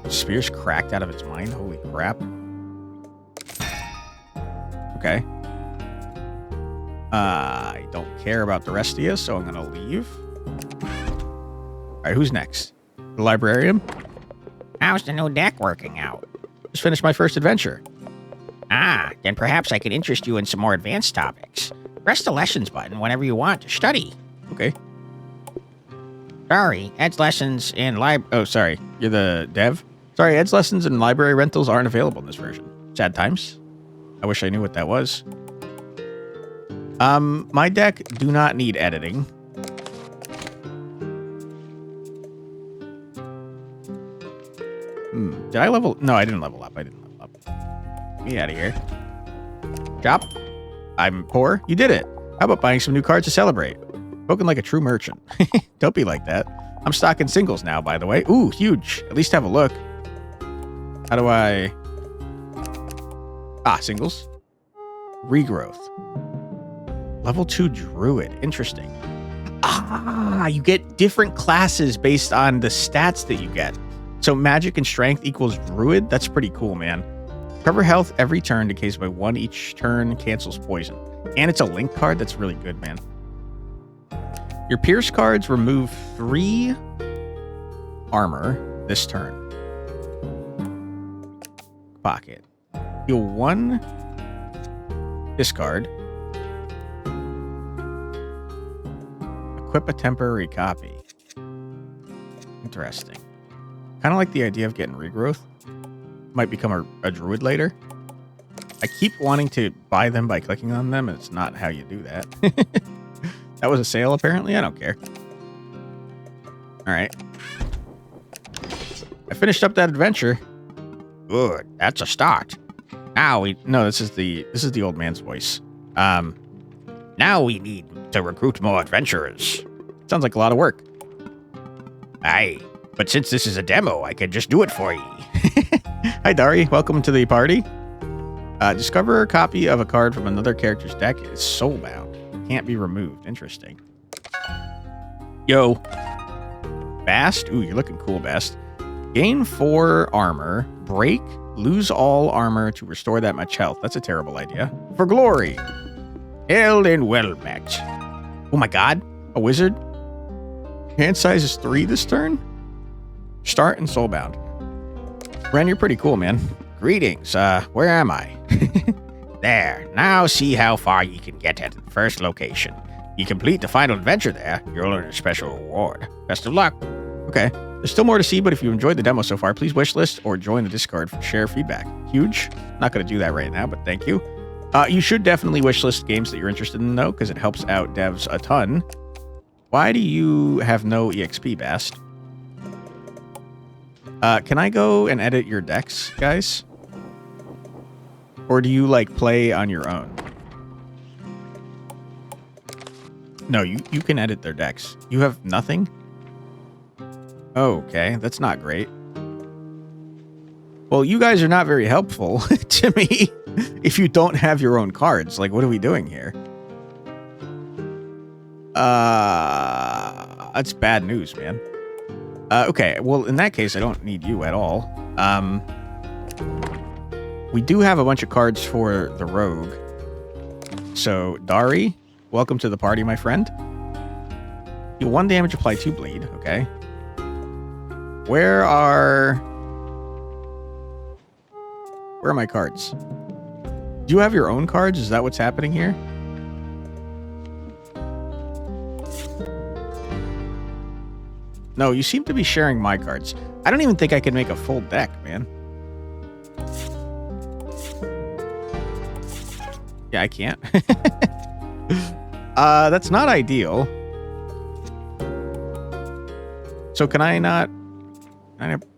Spear's cracked out of its mind. Holy crap. Okay. I don't care about the rest of you, so I'm going to leave. All right, who's next? The librarian? How's the new deck working out? Just finished my first adventure. Ah, then perhaps I could interest you in some more advanced topics. Press the lessons button whenever you want to study. Okay. Sorry, Ed's lessons in Oh, sorry. You're the dev? Sorry, Ed's lessons and library rentals aren't available in this version. Sad times. I wish I knew what that was. My deck do not need editing. Did I level? No, I didn't level up. Get me out of here. Chop. I'm poor. You did it. How about buying some new cards to celebrate? Spoken like a true merchant. Don't be like that. I'm stocking singles now, by the way. Ooh, huge. At least have a look. How do I... Ah, singles. Regrowth. Level 2 druid. Interesting. Ah, you get different classes based on the stats that you get. So magic and strength equals druid. That's pretty cool, man. Cover health every turn, decays by 1 each turn, cancels poison. And it's a link card. That's really good, man. Your Pierce cards remove 3 armor this turn. Pocket. Heal 1 discard. Equip a temporary copy. Interesting. Kind of like the idea of getting regrowth. Might become a druid later. I keep wanting to buy them by clicking on them, and it's not how you do that. That was a sale, apparently. I don't care. All right. I finished up that adventure. Good. That's a start. Now we... No, this is the old man's voice. Now we need to recruit more adventurers. Sounds like a lot of work. Aye. But since this is a demo, I can just do it for ye. Hi, Dari. Welcome to the party. Discover a copy of a card from another character's deck is soulbound. Can't be removed. Interesting. Yo. Bast. Ooh, you're looking cool, Bast. Gain 4 armor. Break. Lose all armor to restore that much health. That's a terrible idea. For glory. Held and well met. Oh my god. A wizard? Hand size is 3 this turn? Start and soulbound. Ren, you're pretty cool, man. Greetings. Where am I? There. Now see how far you can get at the first location. You complete the final adventure there, you'll earn a special reward. Best of luck. Okay. There's still more to see, but if you enjoyed the demo so far, please wishlist or join the Discord for share feedback. Huge. Not going to do that right now, but thank you. You should definitely wishlist games that you're interested in, though, because it helps out devs a ton. Why do you have no EXP, Bast? Can I go and edit your decks, guys? Or do you, like, play on your own? No, you can edit their decks. You have nothing? Okay, that's not great. Well, you guys are not very helpful to me if you don't have your own cards. Like, what are we doing here? That's bad news, man. Okay, well, in that case, I don't need you at all. We do have a bunch of cards for the rogue. So, Dari, welcome to the party, my friend. You 1 damage, apply 2 bleed. Okay. Where are my cards? Do you have your own cards? Is that what's happening here? No, you seem to be sharing my cards. I don't even think I can make a full deck, man. Yeah, I can't. That's not ideal. So can I not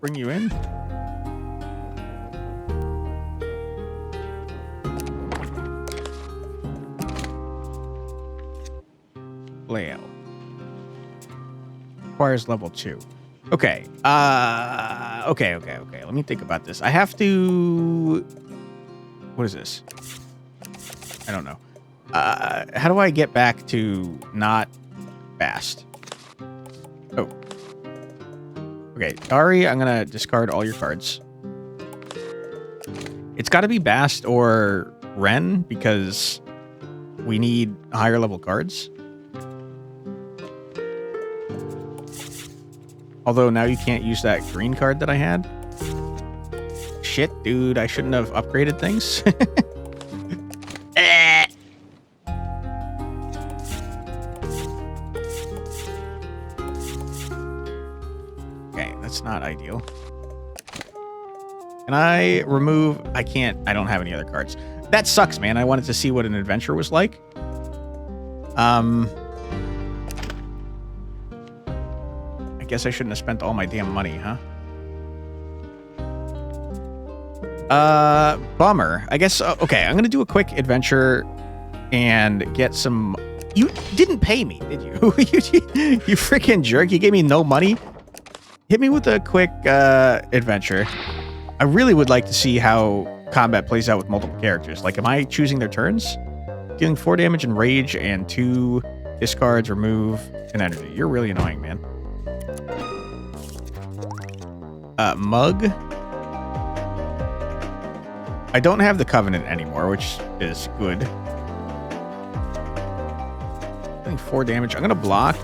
bring you in? Layout. Requires level 2. Okay. Okay. Let me think about this. I have to... What is this? I don't know. How do I get back to not Bast? Oh. Okay, Dari, I'm gonna discard all your cards. It's gotta be Bast or Ren, because we need higher level cards. Although now you can't use that green card that I had. Shit, dude, I shouldn't have upgraded things. Okay, that's not ideal. Can I remove... I can't. I don't have any other cards. That sucks, man. I wanted to see what an adventure was like. I guess I shouldn't have spent all my damn money, huh? Bummer. I guess, okay, I'm gonna do a quick adventure and get some... You didn't pay me, did you? You freaking jerk. You gave me no money. Hit me with a quick adventure. I really would like to see how combat plays out with multiple characters. Like, am I choosing their turns? Dealing 4 damage and rage and 2 discards, remove an energy. You're really annoying, man. Mug. I don't have the Covenant anymore, which is good. Dealing 4 damage. I'm gonna block.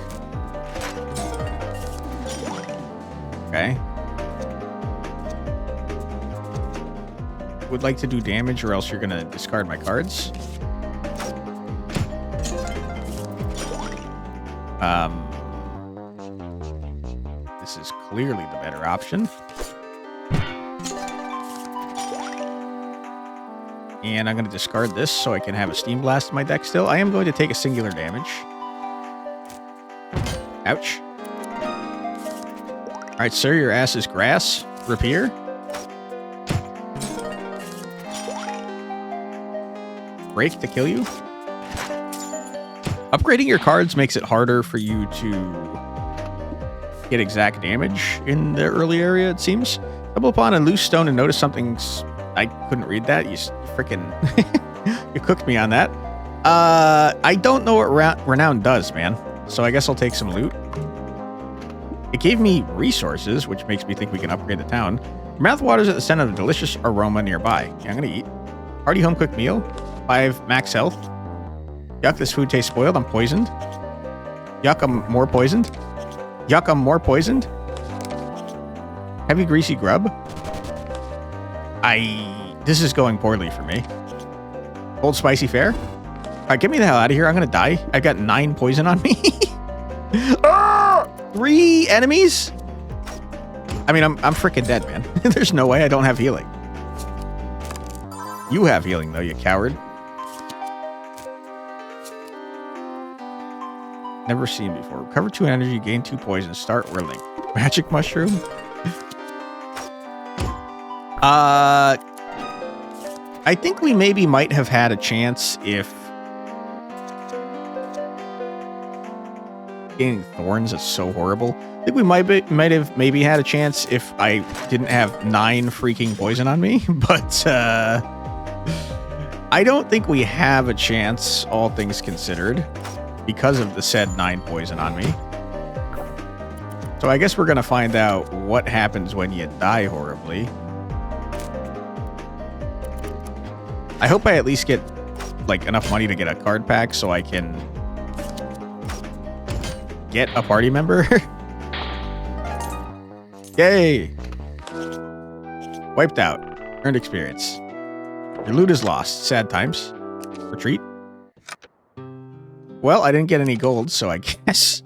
Okay. Would like to do damage, or else you're gonna discard my cards. This is clearly the better option. And I'm going to discard this so I can have a Steam Blast in my deck still. I am going to take a singular damage. Ouch. Alright, sir, your ass is grass. Rapier. Break to kill you. Upgrading your cards makes it harder for you to get exact damage in the early area, it seems. Stumble upon a loose stone and notice something... I couldn't read that. You freaking... you cooked me on that. I don't know what Renown does, man. So I guess I'll take some loot. It gave me resources, which makes me think we can upgrade the town. Your mouth waters at the scent of a delicious aroma nearby. Yeah, I'm gonna eat. Hearty home-cooked meal. 5 max health. Yuck, this food tastes spoiled. I'm poisoned. Yuck, I'm more poisoned. Yuck, I'm more poisoned. Heavy greasy grub. This is going poorly for me. Old Spicy Fare? All right, get me the hell out of here. I'm going to die. I've got 9 poison on me. 3 enemies? I mean, I'm freaking dead, man. There's no way I don't have healing. You have healing, though, you coward. Never seen before. Recover 2 energy, gain 2 poison, start or link. Magic mushroom? I think we maybe might have had a chance if gaining thorns is so horrible. I think we might have maybe had a chance if I didn't have 9 freaking poison on me, but I don't think we have a chance, all things considered, because of the said 9 poison on me. So I guess we're gonna find out what happens when you die horribly. I hope I at least get like enough money to get a card pack so I can get a party member. Yay! Wiped out. Earned experience. Your loot is lost. Sad times. Retreat. Well, I didn't get any gold, so I guess...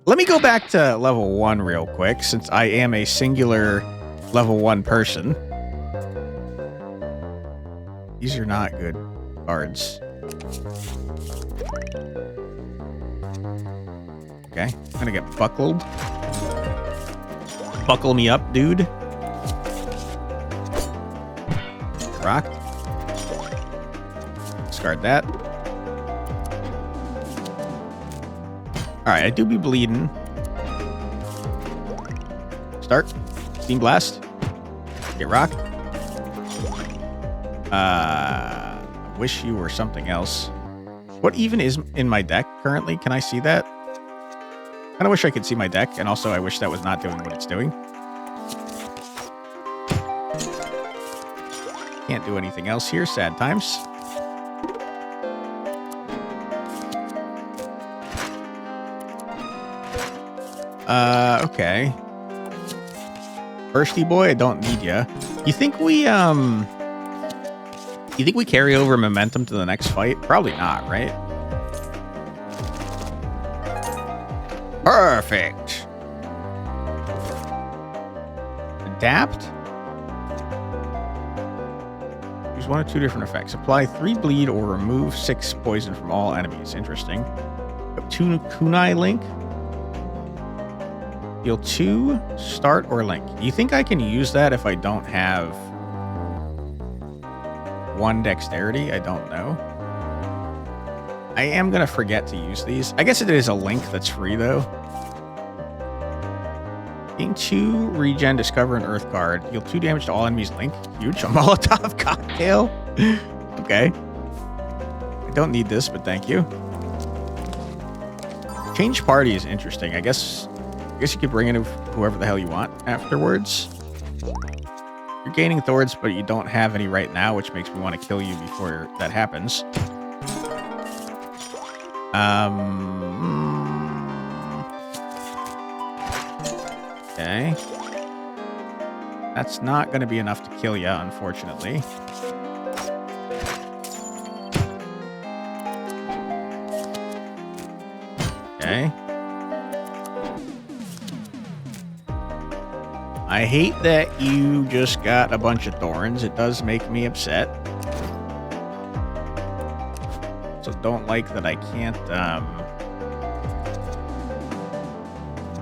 Let me go back to level 1 real quick, since I am a singular level 1 person. These are not good cards. Okay, I'm gonna get buckled. Buckle me up, dude. Rocked. Discard that. Alright, I do be bleeding. Start. Steam Blast. Get rocked. Wish you were something else. What even is in my deck currently? Can I see that? I kind of wish I could see my deck, and also I wish that was not doing what it's doing. Can't do anything else here. Sad times. Okay. Thirsty boy, I don't need ya. You think we carry over momentum to the next fight? Probably not, right? Perfect. Adapt. Use 1 of 2 different effects. Apply 3 bleed or remove 6 poison from all enemies. Interesting. 2 kunai link. Deal 2, start or link. You think I can use that if I don't have 1 dexterity? I don't know. I am going to forget to use these. I guess it is a link that's free, though. Gain 2, regen, discover an earth card. Deal 2 damage to all enemies. Link. Huge. A Molotov cocktail. Okay. I don't need this, but thank you. Change party is interesting. I guess you could bring in whoever the hell you want afterwards. You're gaining thorns, but you don't have any right now, which makes me want to kill you before that happens. Okay. That's not going to be enough to kill you, unfortunately. Okay. I hate that you just got a bunch of thorns. It does make me upset. So don't like that I can't,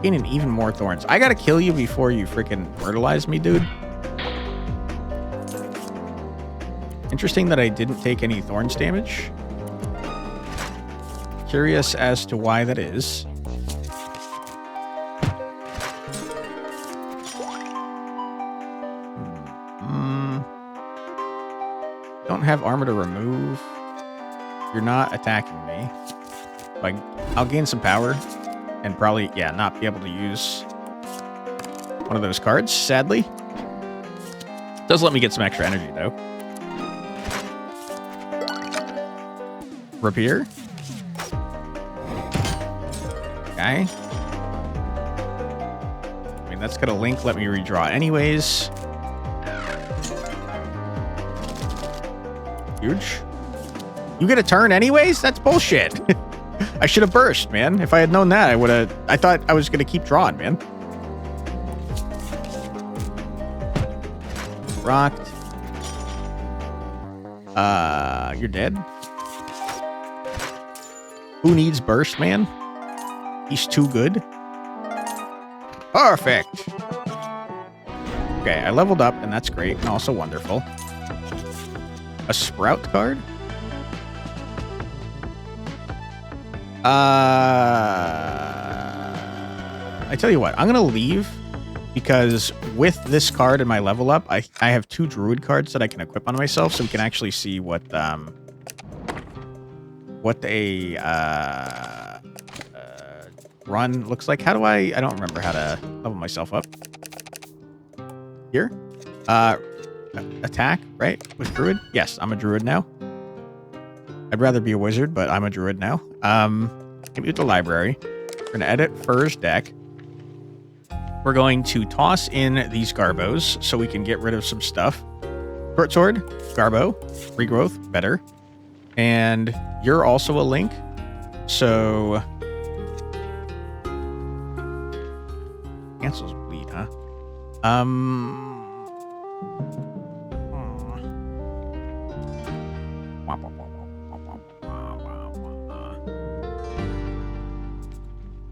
gaining even more thorns. I gotta kill you before you freaking fertilize me, dude. Interesting that I didn't take any thorns damage. Curious as to why that is. Don't have armor to remove. You're not attacking me. Like, I'll gain some power and probably, yeah, not be able to use one of those cards, sadly. Does let me get some extra energy, though. Rapier. Okay. I mean, that's gonna link, let me redraw anyways. huge. You get a turn anyways? That's bullshit. I should have burst, man. If I had known that, I thought I was gonna keep drawing, man. Rocked. You're dead. Who needs burst, man? He's too good. Perfect. Okay, I leveled up, and that's great, and also wonderful. A sprout card? I tell you what, I'm gonna leave because with this card and my level up, I have 2 druid cards that I can equip on myself, so we can actually see what a run looks like. How do I don't remember how to level myself up. Here? Attack, right? With druid? Yes, I'm a druid now. I'd rather be a wizard, but I'm a druid now. Give me the library. We're going to edit Fur's deck. We're going to toss in these Garbos so we can get rid of some stuff. Short Sword, Garbo, Regrowth, better. And you're also a Link. So... Cancels bleed, huh?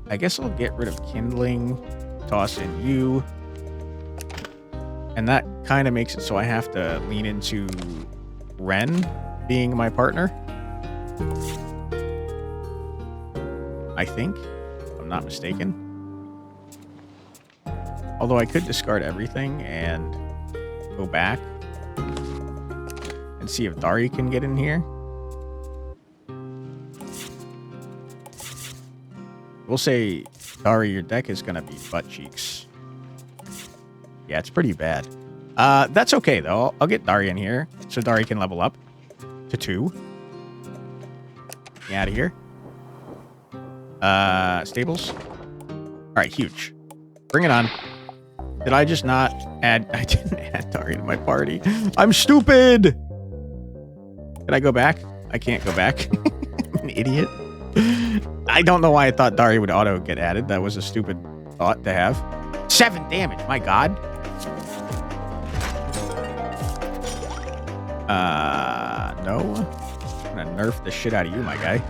I guess I'll get rid of Kindling, toss in you. And that kind of makes it so I have to lean into Ren being my partner. I think, if I'm not mistaken. Although I could discard everything and go back and see if Dari can get in here. We'll say, Dari, your deck is going to be butt cheeks. Yeah, it's pretty bad. That's okay, though. I'll get Dari in here so Dari can level up to 2. Get out of here. Stables. All right, huge. Bring it on. Did I just not add... I didn't add Dari to my party. I'm stupid! Can I go back? I can't go back. I'm an idiot. I don't know why I thought Dari would auto get added. That was a stupid thought to have. 7 damage, my god. No. I'm gonna nerf the shit out of you, my guy.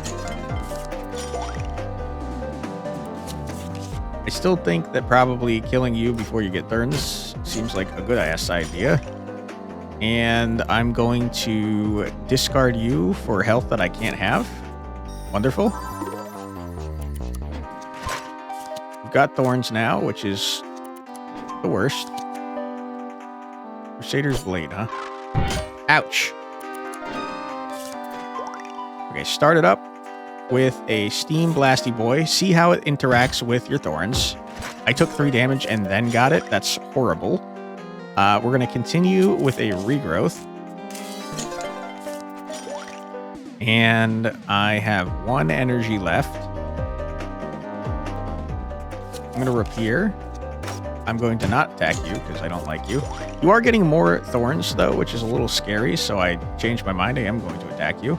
I still think that probably killing you before you get turns seems like a good ass idea. And I'm going to discard you for health that I can't have. Wonderful. We've got Thorns now, which is the worst. Crusader's Blade, huh? Ouch. Okay, start it up with a Steam Blasty Boy. See how it interacts with your Thorns. I took 3 damage and then got it. That's horrible. We're going to continue with a Regrowth. And I have 1 energy left. I'm going to Rapier. I'm going to not attack you because I don't like you. You are getting more Thorns, though, which is a little scary, so I changed my mind. I am going to attack you.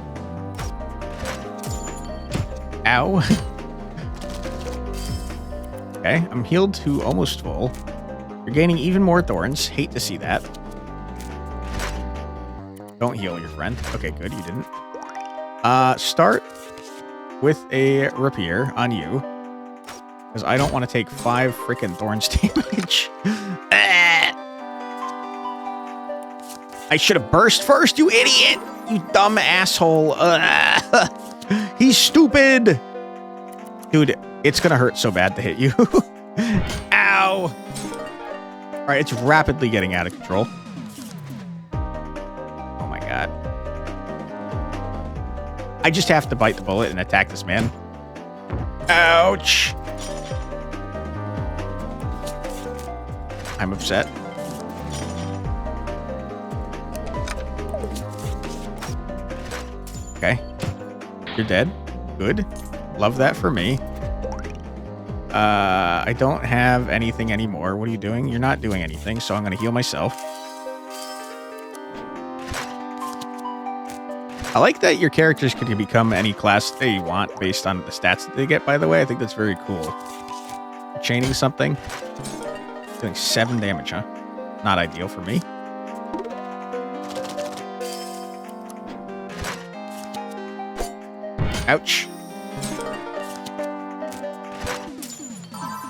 Ow. Okay, I'm healed to almost full. You're gaining even more Thorns. Hate to see that. Don't heal your friend. Okay, good, you didn't. Start with a Rapier on you. Because I don't want to take 5 freaking Thorns damage. I should have burst first, you idiot! You dumb asshole. He's stupid! Dude, it's gonna hurt so bad to hit you. Ow! Alright, it's rapidly getting out of control. Oh my god. I just have to bite the bullet and attack this man. Ouch! I'm upset. Okay. You're dead. Good. Love that for me. I don't have anything anymore. What are you doing? You're not doing anything, so I'm going to heal myself. I like that your characters can become any class they want based on the stats that they get, by the way. I think that's very cool. Chaining something. Doing 7 damage, huh? Not ideal for me. Ouch.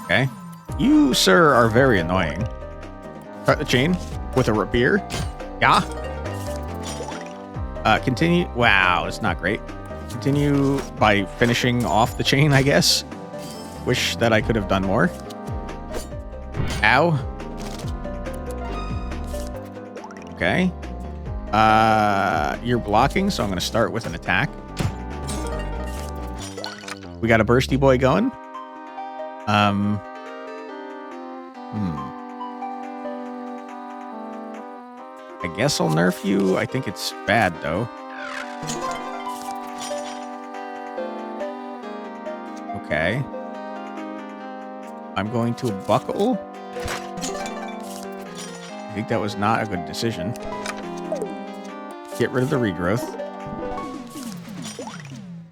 Okay. You, sir, are very annoying. Cut the chain with a rapier. Yeah. Continue. Wow, it's not great. Continue by finishing off the chain, I guess. Wish that I could have done more. Ow. Okay. You're blocking, so I'm going to start with an attack. We got a bursty boy going. I guess I'll nerf you. I think it's bad, though. Okay. I'm going to buckle. I think that was not a good decision. Get rid of the regrowth.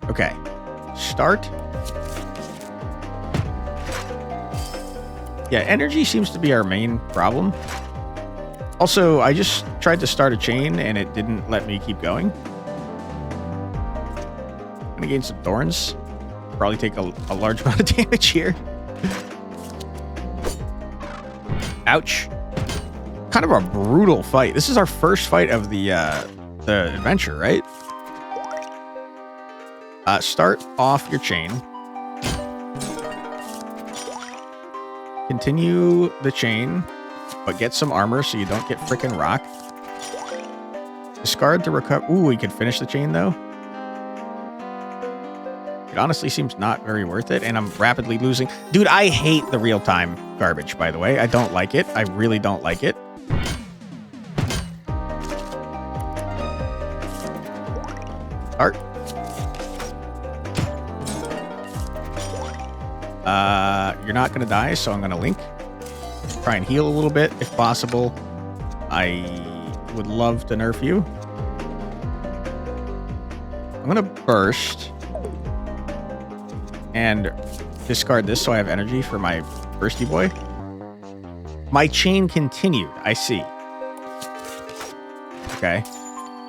Okay. Start. Yeah, energy seems to be our main problem. Also, I just tried to start a chain and it didn't let me keep going. I'm gonna gain some thorns. Probably take a large amount of damage here. Ouch. Kind of a brutal fight. This is our first fight of the adventure, right? Start off your chain. Continue the chain, but get some armor so you don't get frickin' rocked. Discard to recover. Ooh, we can finish the chain, though. It honestly seems not very worth it, and I'm rapidly losing. Dude, I hate the real-time garbage, by the way. I don't like it. I really don't like it. Start. You're not going to die, so I'm going to link. Try and heal a little bit, if possible. I would love to nerf you. I'm going to burst. And discard this so I have energy for my bursty boy. My chain continued. I see. Okay.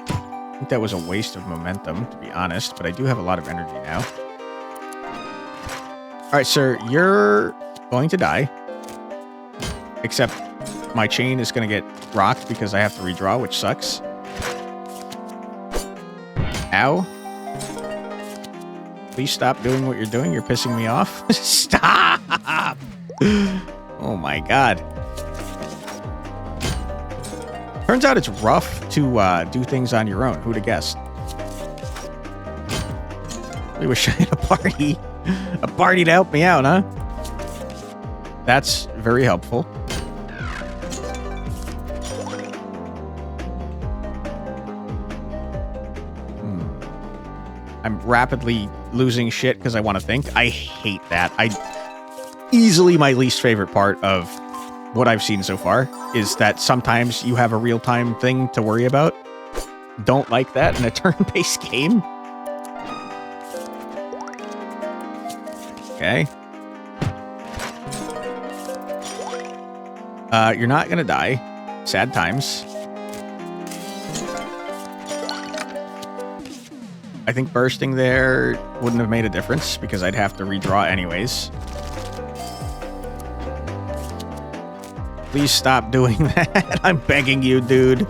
I think that was a waste of momentum, to be honest, but I do have a lot of energy now. All right, sir, you're going to die. Except my chain is going to get rocked because I have to redraw, which sucks. Ow. Please stop doing what you're doing. You're pissing me off. Stop! Oh my god. Turns out it's rough to do things on your own. Who'd have guessed? We wish I had a party. A party to help me out, huh? That's very helpful. I'm rapidly losing shit because I want to think. I hate that. Easily my least favorite part of what I've seen so far is that sometimes you have a real-time thing to worry about. Don't like that in a turn-based game. Okay. You're not gonna die. Sad times. I think bursting there wouldn't have made a difference because I'd have to redraw anyways. Please stop doing that. I'm begging you, dude.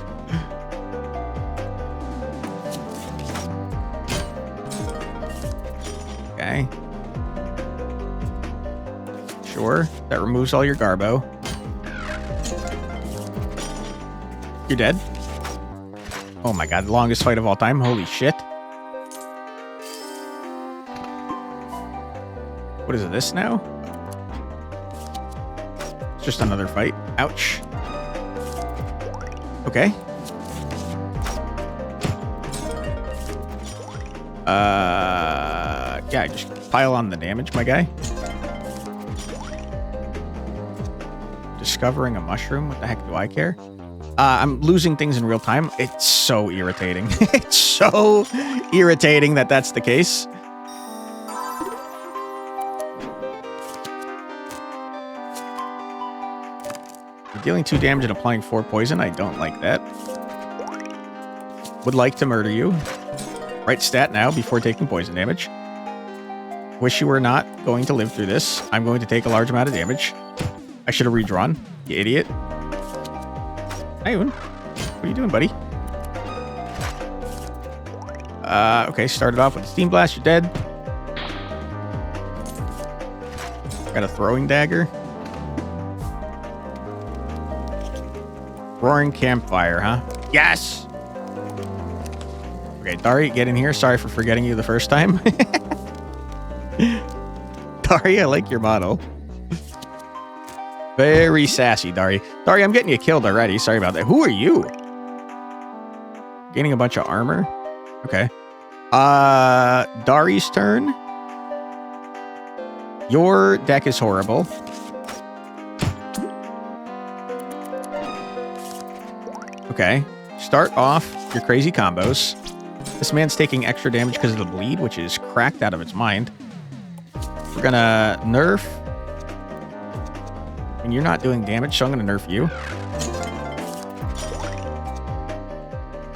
Okay. Sure. That removes all your garbo. You're dead. Oh my god, the longest fight of all time. Holy shit. What is this now? It's just another fight. Ouch. Okay. Yeah, just pile on the damage, my guy. Discovering a mushroom? What the heck do I care? I'm losing things in real time. It's so irritating. It's so irritating that that's the case. You're dealing 2 damage and applying 4 poison. I don't like that. Would like to murder you. Right stat now before taking poison damage. Wish you were not going to live through this. I'm going to take a large amount of damage. I should have redrawn, you idiot. Hey, Oon. What are you doing, buddy? Okay, started off with a Steam Blast. You're dead. Got a throwing dagger. Roaring campfire, huh? Yes! Okay, Dari, get in here. Sorry for forgetting you the first time. Dari, I like your model. Very sassy, Dari. Dari, I'm getting you killed already. Sorry about that. Who are you? Gaining a bunch of armor. Okay. Dari's turn. Your deck is horrible. Okay. Start off your crazy combos. This man's taking extra damage because of the bleed, which is cracked out of its mind. We're gonna nerf. And you're not doing damage, so I'm gonna nerf you.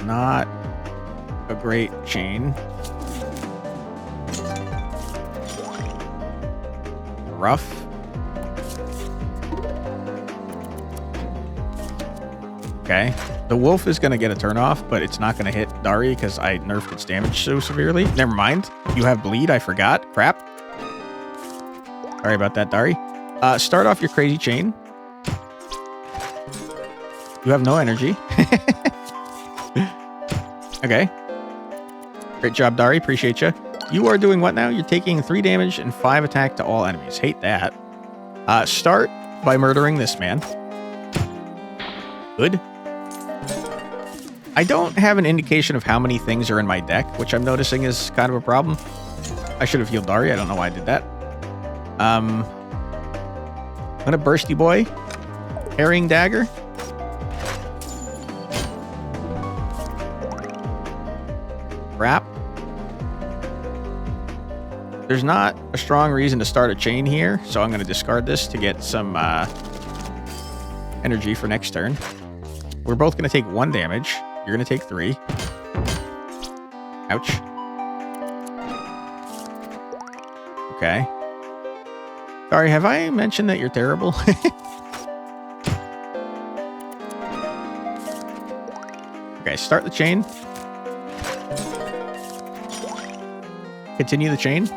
Not a great chain. Rough. Okay. The wolf is going to get a turn off, but it's not going to hit Dari because I nerfed its damage so severely. Never mind. You have bleed. I forgot. Crap. Sorry about that, Dari. Start off your crazy chain. You have no energy. Okay. Great job, Dari. Appreciate you. You are doing what now? You're taking 3 damage and 5 attack to all enemies. Hate that. Start by murdering this man. Good. I don't have an indication of how many things are in my deck, which I'm noticing is kind of a problem. I should have healed Dari. I don't know why I did that. I'm gonna bursty boy. Herring dagger. Crap. There's not a strong reason to start a chain here, so I'm going to discard this to get some energy for next turn. We're both going to take 1 damage. You're going to take 3. Ouch. Okay. Sorry, have I mentioned that you're terrible? Okay, start the chain. Continue the chain.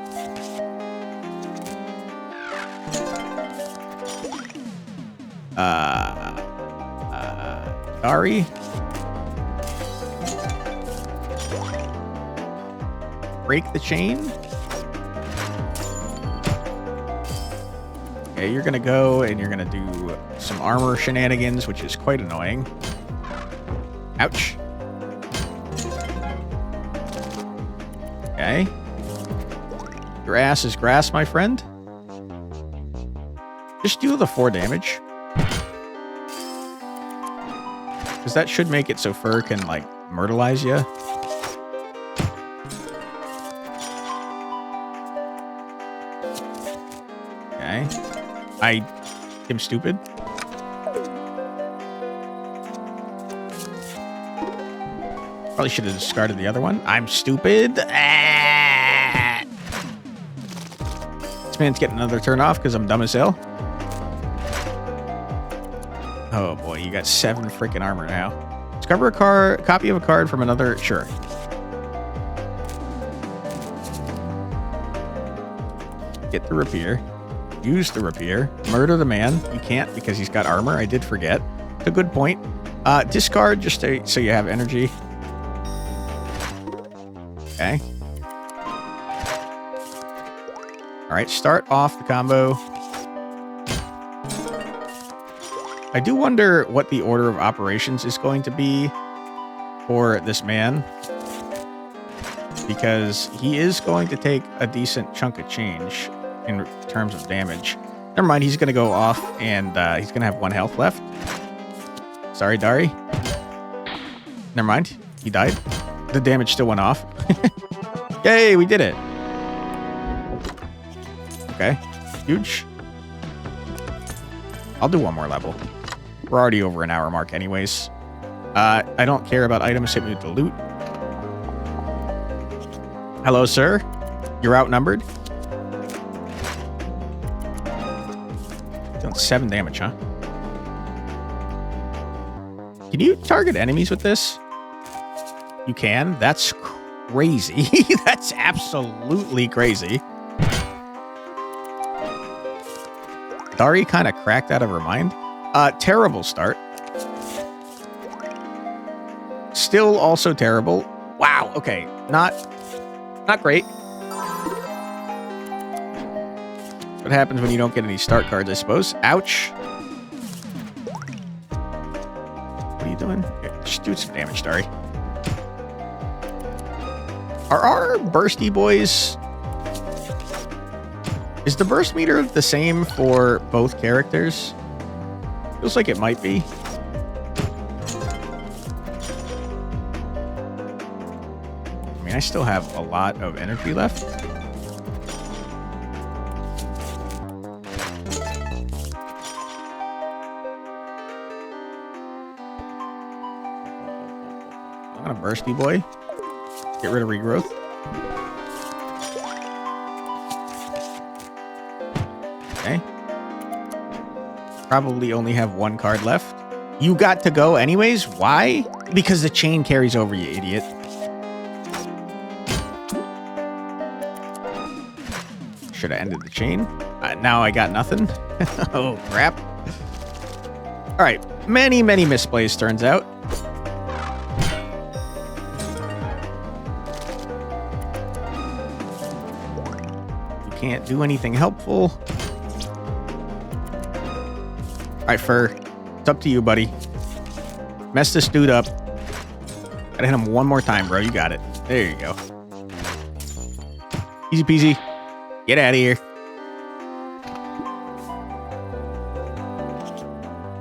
Dari. Break the chain. Okay, you're gonna go and you're gonna do some armor shenanigans, which is quite annoying. Ouch. Okay. Your ass is grass, my friend. Just do the 4 damage. Because that should make it so Fur can, like, myrtleize you. Okay. I am stupid. Probably should have discarded the other one. I'm stupid. Ah! This man's getting another turn off because I'm dumb as hell. Oh boy, you got 7 freaking armor now. Discover a copy of a card from another. Sure. Get the rapier. Use the rapier. Murder the man. You can't because he's got armor. I did forget. It's a good point. Discard just so you have energy. Okay. All right, start off the combo. I do wonder what the order of operations is going to be for this man, because he is going to take a decent chunk of change in terms of damage. Never mind, he's going to go off and he's going to have 1 health left. Sorry, Dari. Never mind. He died. The damage still went off. Yay, we did it. Okay. Huge. I'll do one more level. We're already over an hour mark anyways. I don't care about items. Hit me with the loot. Hello, sir. You're outnumbered. Doing 7 damage, huh? Can you target enemies with this? You can? That's crazy. That's absolutely crazy. Dari kind of cracked out of her mind. Terrible start. Still also terrible. Wow, okay. Not great. What happens when you don't get any start cards, I suppose. Ouch. What are you doing? Yeah, just do some damage, Dari. Are our bursty boys... Is the burst meter the same for both characters? Feels like it might be. I mean, I still have a lot of energy left. I'm gonna bursty boy. Get rid of regrowth. Okay. Probably only have 1 card left. You got to go anyways? Why? Because the chain carries over, you idiot. Should have ended the chain. Now I got nothing. Oh, crap. All right. Many, many misplays, turns out. You can't do anything helpful. All right, Fur. It's up to you, buddy. Mess this dude up. Gotta hit him one more time, bro. You got it. There you go. Easy peasy. Get out of here.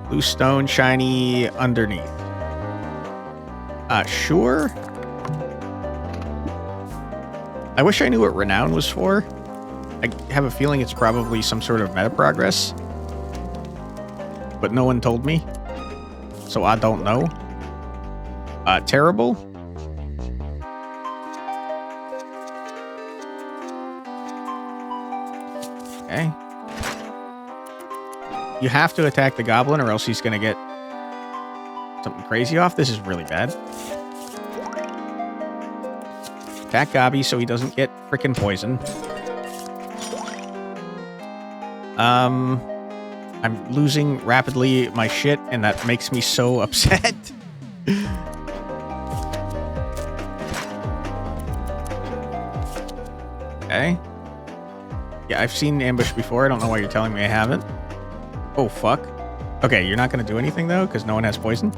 Blue stone, shiny underneath. Sure. I wish I knew what renown was for. I have a feeling it's probably some sort of meta progress. But no one told me. So I don't know. Terrible. Okay. You have to attack the goblin or else he's going to get something crazy off. This is really bad. Attack Gobby so he doesn't get freaking poisoned. I'm losing rapidly my shit, and that makes me so upset. Okay. Yeah, I've seen ambush before. I don't know why you're telling me I haven't. Oh, fuck. Okay, you're not going to do anything, though, because no one has poison.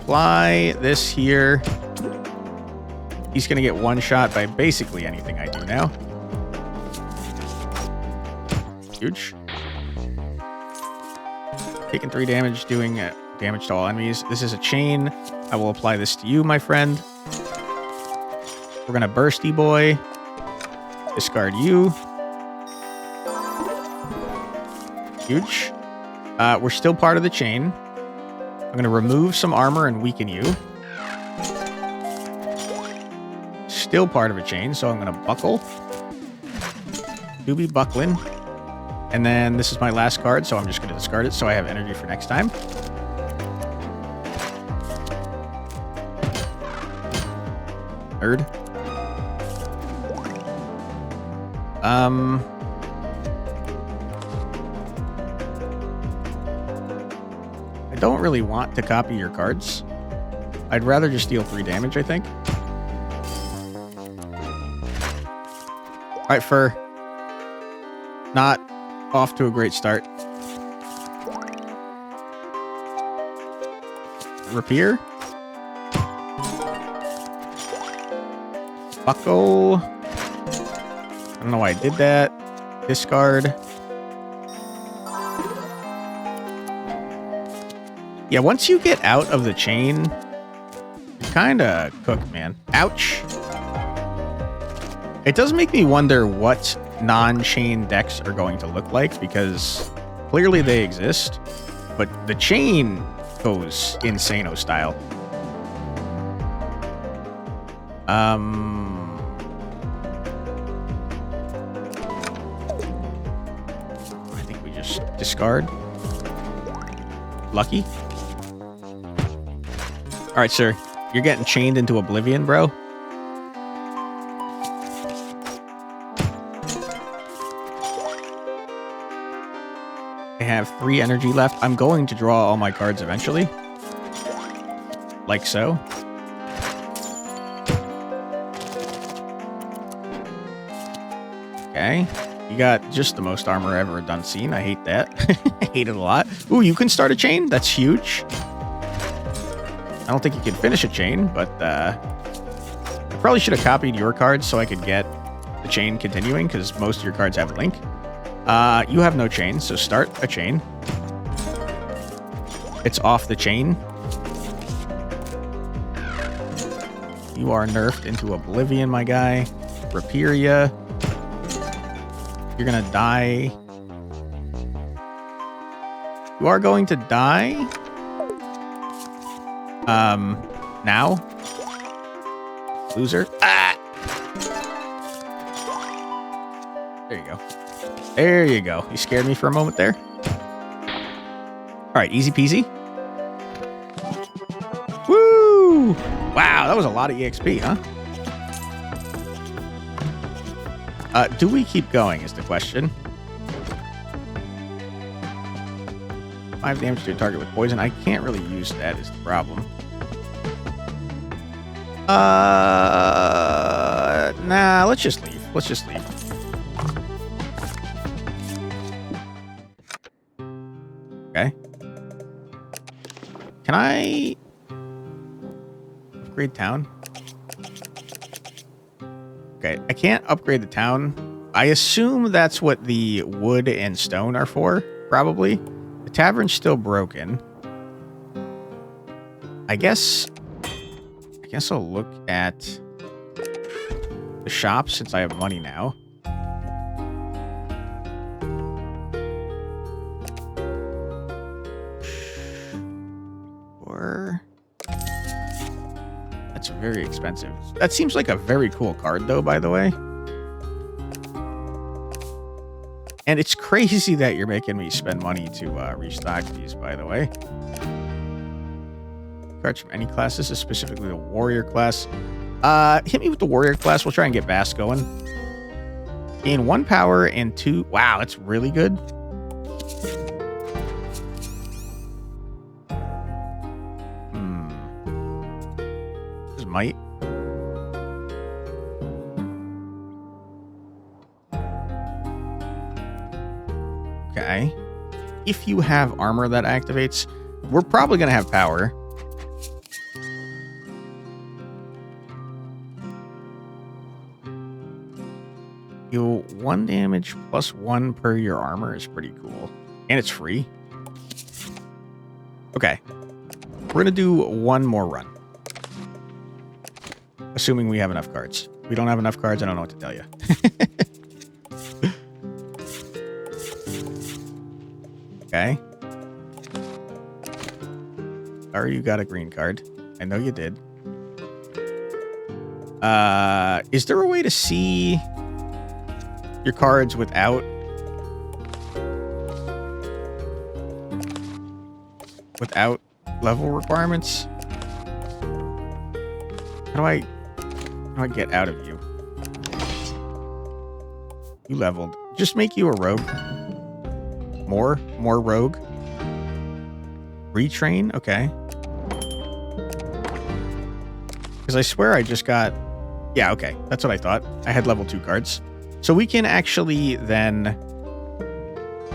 Apply this here. He's going to get one shot by basically anything I do now. Huge. Taking 3 damage, doing damage to all enemies. This is a chain. I will apply this to you, my friend. We're going to bursty boy. Discard you. Huge. We're still part of the chain. I'm going to remove some armor and weaken you. Still part of a chain, so I'm going to buckle. Do be buckling. And then this is my last card, so I'm just going to discard it so I have energy for next time. Nerd. I don't really want to copy your cards. I'd rather just deal 3 damage, I think. All right, Fur. Not off to a great start. Rapier. Buckle. I don't know why I did that. Discard. Yeah, once you get out of the chain, you're kind of cooked, man. Ouch. It does make me wonder what non-chain decks are going to look like, because clearly they exist, but the chain goes insano style. I think we just discard. Lucky. All right, sir. You're getting chained into oblivion, bro. I have 3 energy left. I'm going to draw all my cards eventually. Like so. Okay. You got just the most armor ever done seen. I hate that. I hate it a lot. Ooh, you can start a chain? That's huge. I don't think you can finish a chain, but I probably should have copied your cards so I could get the chain continuing, because most of your cards have a link. You have no chain, so start a chain. It's off the chain. You are nerfed into oblivion, my guy. Repair ya. You're gonna die. You are going to die. Now. Loser. Ah! There you go. There you go. You scared me for a moment there. All right, easy peasy. Woo! Wow, that was a lot of EXP, huh? Do we keep going is the question. 5 damage to a target with poison. I can't really use that is the problem. Nah, let's just leave. Let's just leave. Okay. Can I upgrade town? Okay, I can't upgrade the town. I assume that's what the wood and stone are for, probably. The tavern's still broken. I guess I'll look at the shop since I have money now. Or that's very expensive. That seems like a very cool card, though, by the way. And it's crazy that you're making me spend money to restock these, by the way. Cards from any class. This is specifically the warrior class. Hit me with the warrior class. We'll try and get Bass going. Gain 1 power and 2. Wow, that's really good. This is might. Okay. If you have armor that activates, we're probably going to have power. Deal 1 damage plus 1 per your armor is pretty cool. And it's free. Okay. We're going to do 1 more run. Assuming we have enough cards. If we don't have enough cards, I don't know what to tell you. Okay. Sorry you got a green card. I know you did. Is there a way to see your cards without level requirements? How do I get out of you? You leveled. Just make you a rogue. More rogue. Retrain? Okay. Because I swear I just got... Yeah, okay. That's what I thought. I had level 2 cards. So we can actually then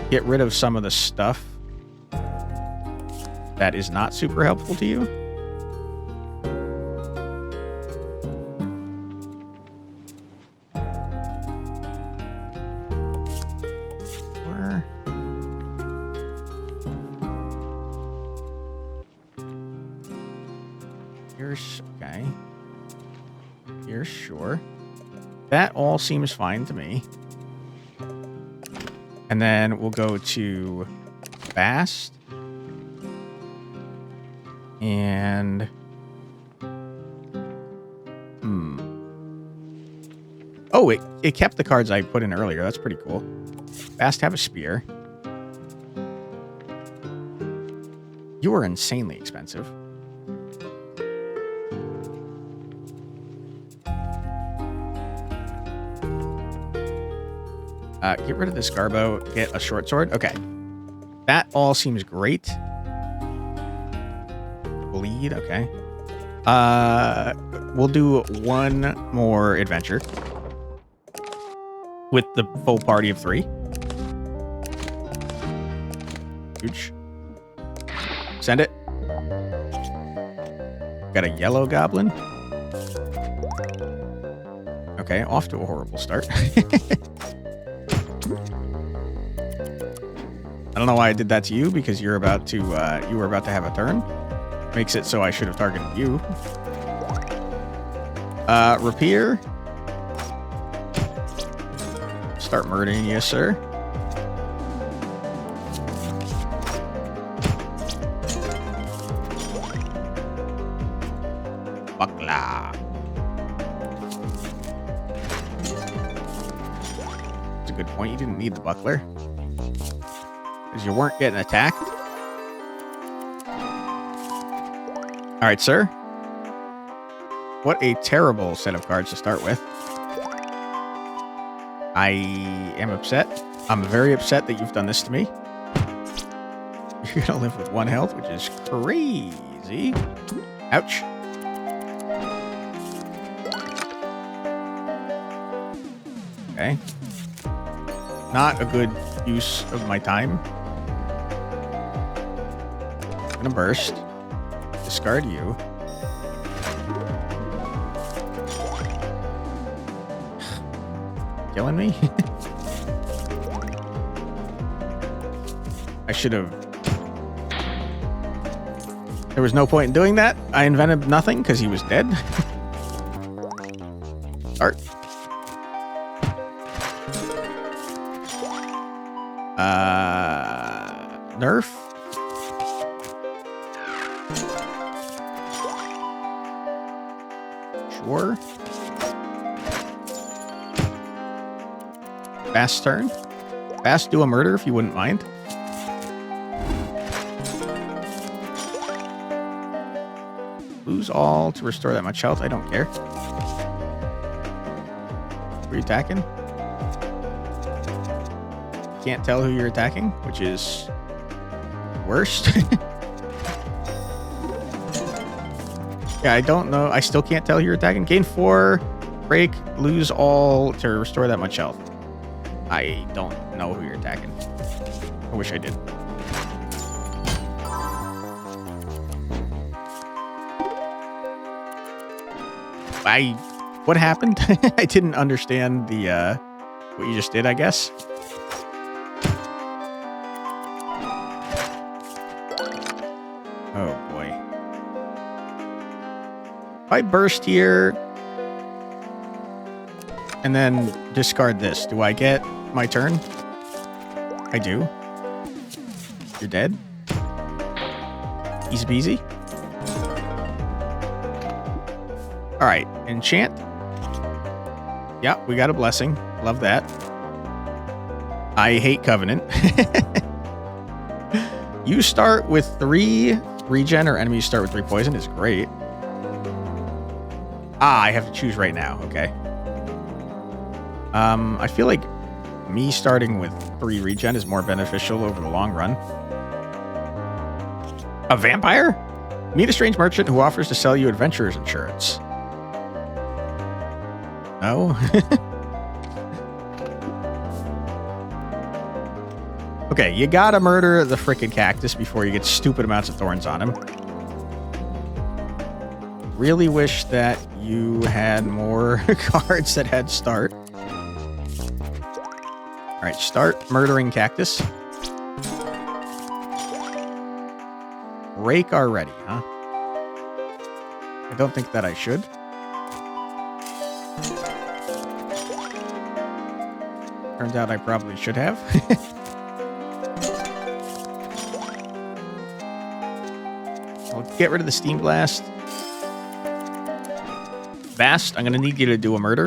get rid of some of the stuff that is not super helpful to you. here, sure. That all seems fine to me. And then we'll go to fast. And... Oh, it kept the cards I put in earlier. That's pretty cool. Fast have a spear. You are insanely expensive. Get rid of this Garbo. Get a short sword. Okay. That all seems great. Bleed. Okay. We'll do one more adventure. With the full party of 3. Huge. Send it. Got a yellow goblin. Okay, off to a horrible start. I don't know why I did that to you, because you're about to you were about to have a turn. Makes it so I should have targeted you. Rapier. Start murdering you, sir. Buckler. That's a good point. You didn't need the buckler. Because you weren't getting attacked. Alright, sir. What a terrible set of cards to start with. I am upset. I'm very upset that you've done this to me. You're gonna live with 1 health, which is crazy. Ouch. Okay. Not a good use of my time. I'm gonna burst. Discard you. Killing me? I should have... There was no point in doing that. I invented nothing because he was dead. Start. Nerf. Sure. Fast turn. Fast do a murder if you wouldn't mind. Lose all to restore that much health. I don't care. Were you attacking? Can't tell who you're attacking, which is worst. Yeah, I don't know. I still can't tell who you're attacking. Gain 4, break, lose all to restore that much health. I don't know who you're attacking. I wish I did. What happened? I didn't understand the, what you just did, I guess. Oh, boy. If I burst here and then discard this, do I get my turn? I do. You're dead. Easy peasy. All right, enchant. Yeah, we got a blessing. Love that. I hate Covenant. You start with 3 regen or enemies start with 3 poison is great. Ah, I have to choose right now. Okay. I feel like me starting with 3 regen is more beneficial over the long run. A vampire? Meet a strange merchant who offers to sell you adventurer's insurance. No? Okay, you gotta murder the frickin' cactus before you get stupid amounts of thorns on him. Really wish that you had more cards that had start. Alright, start murdering cactus. Rake already, huh? I don't think that I should. Turns out I probably should have. I'll get rid of the Steam Blast. Vast, I'm going to need you to do a murder.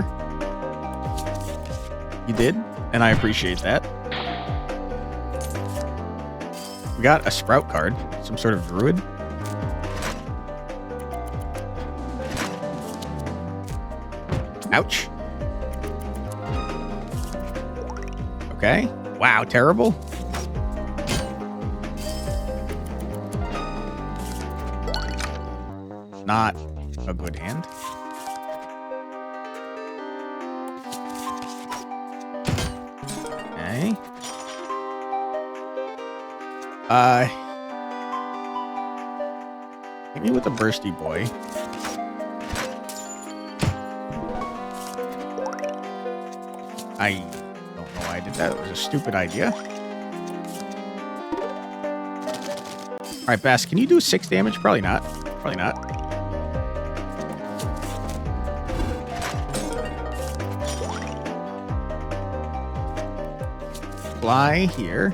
You did, and I appreciate that. We got a Sprout card, some sort of druid. Ouch. Okay. Wow, terrible. Not a good hand. Okay. Hit me with a bursty boy. I don't know why I did that. It was a stupid idea. All right, Bass, can you do 6 damage? Probably not. Probably not. Fly here.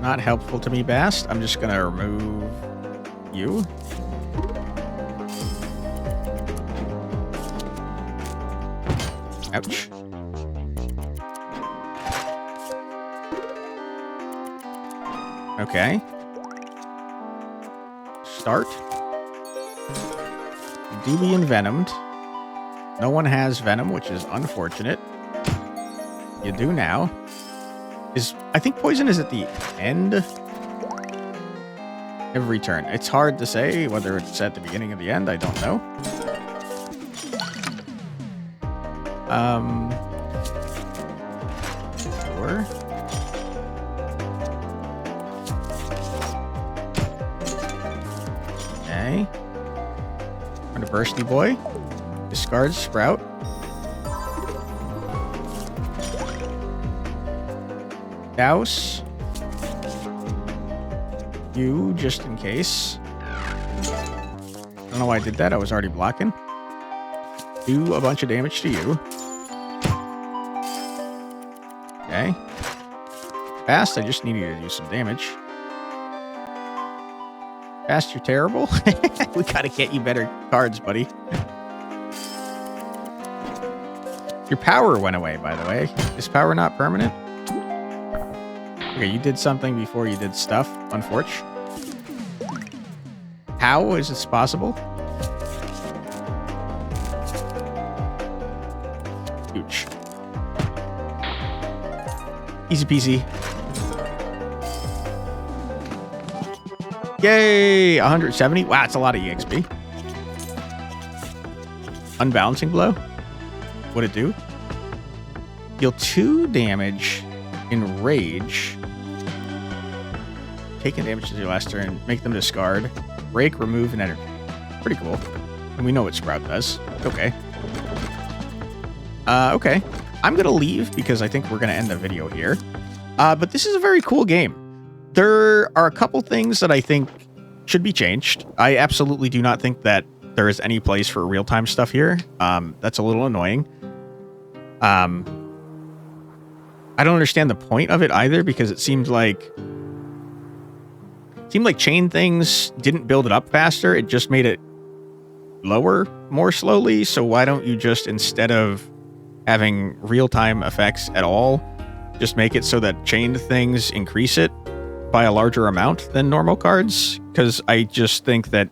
Not helpful to me, Bast. I'm just gonna remove you. Ouch. Okay. Start. You do be envenomed. No one has venom, which is unfortunate. You do now. I think poison is at the end every turn. It's hard to say whether it's at the beginning or the end. I don't know. Sure. Okay. Run a bursty boy. Discard Sprout. Douse. You, just in case. I don't know why I did that. I was already blocking. Do a bunch of damage to you. Okay. Fast, I just need you to do some damage. Fast, you're terrible. We gotta get you better cards, buddy. Your power went away, by the way. Is power not permanent? Okay, you did something before you did stuff, unfortunately. How is this possible? Huge. Easy peasy. Yay! 170. Wow, that's a lot of EXP. Unbalancing blow. What'd it do? Deal 2 damage in rage. Taking damage to your last turn. Make them discard. Break, remove, and energy. Pretty cool. And we know what Sprout does. Okay. Okay. I'm gonna leave because I think we're gonna end the video here. But this is a very cool game. There are a couple things that I think should be changed. I absolutely do not think that there is any place for real-time stuff here. That's a little annoying. I don't understand the point of it either, because it seemed like chain things didn't build it up faster. It just made it lower more slowly. So why don't you just, instead of having real-time effects at all, just make it so that chained things increase it by a larger amount than normal cards? Because I just think that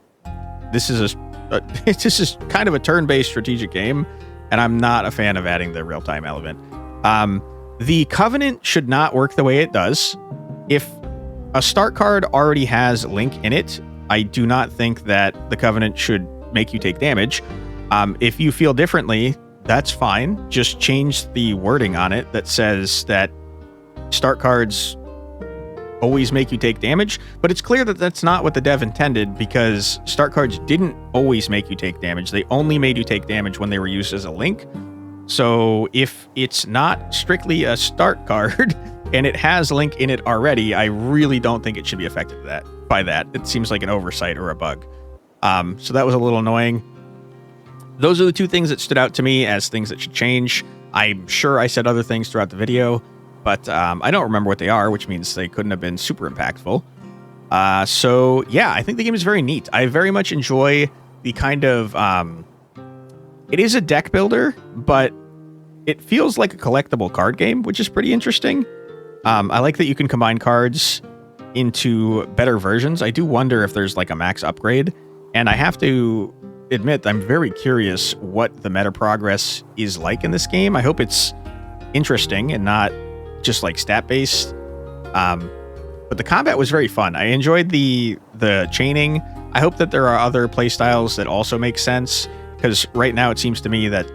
this is this is kind of a turn-based strategic game, and I'm not a fan of adding the real-time element. The Covenant should not work the way it does. If a start card already has Link in it, I do not think that the Covenant should make you take damage. If you feel differently, that's fine. Just change the wording on it that says that start cards always make you take damage. But it's clear that that's not what the dev intended, because start cards didn't always make you take damage. They only made you take damage when they were used as a link. So if it's not strictly a start card and it has Link in it already, I really don't think it should be affected by that. It seems like an oversight or a bug. So that was a little annoying. those are the two things that stood out to me as things that should change. I'm sure I said other things throughout the video, but I don't remember what they are, which means they couldn't have been super impactful. So yeah, I think the game is very neat. I very much enjoy the kind of, it is a deck builder, but it feels like a collectible card game, which is pretty interesting. I like that you can combine cards into better versions. I do wonder if there's like a max upgrade, and I have to admit I'm very curious what the meta progress is like in this game. I hope it's interesting and not just like stat based. But the combat was very fun. I enjoyed the chaining. I hope that there are other playstyles that also make sense, because right now it seems to me that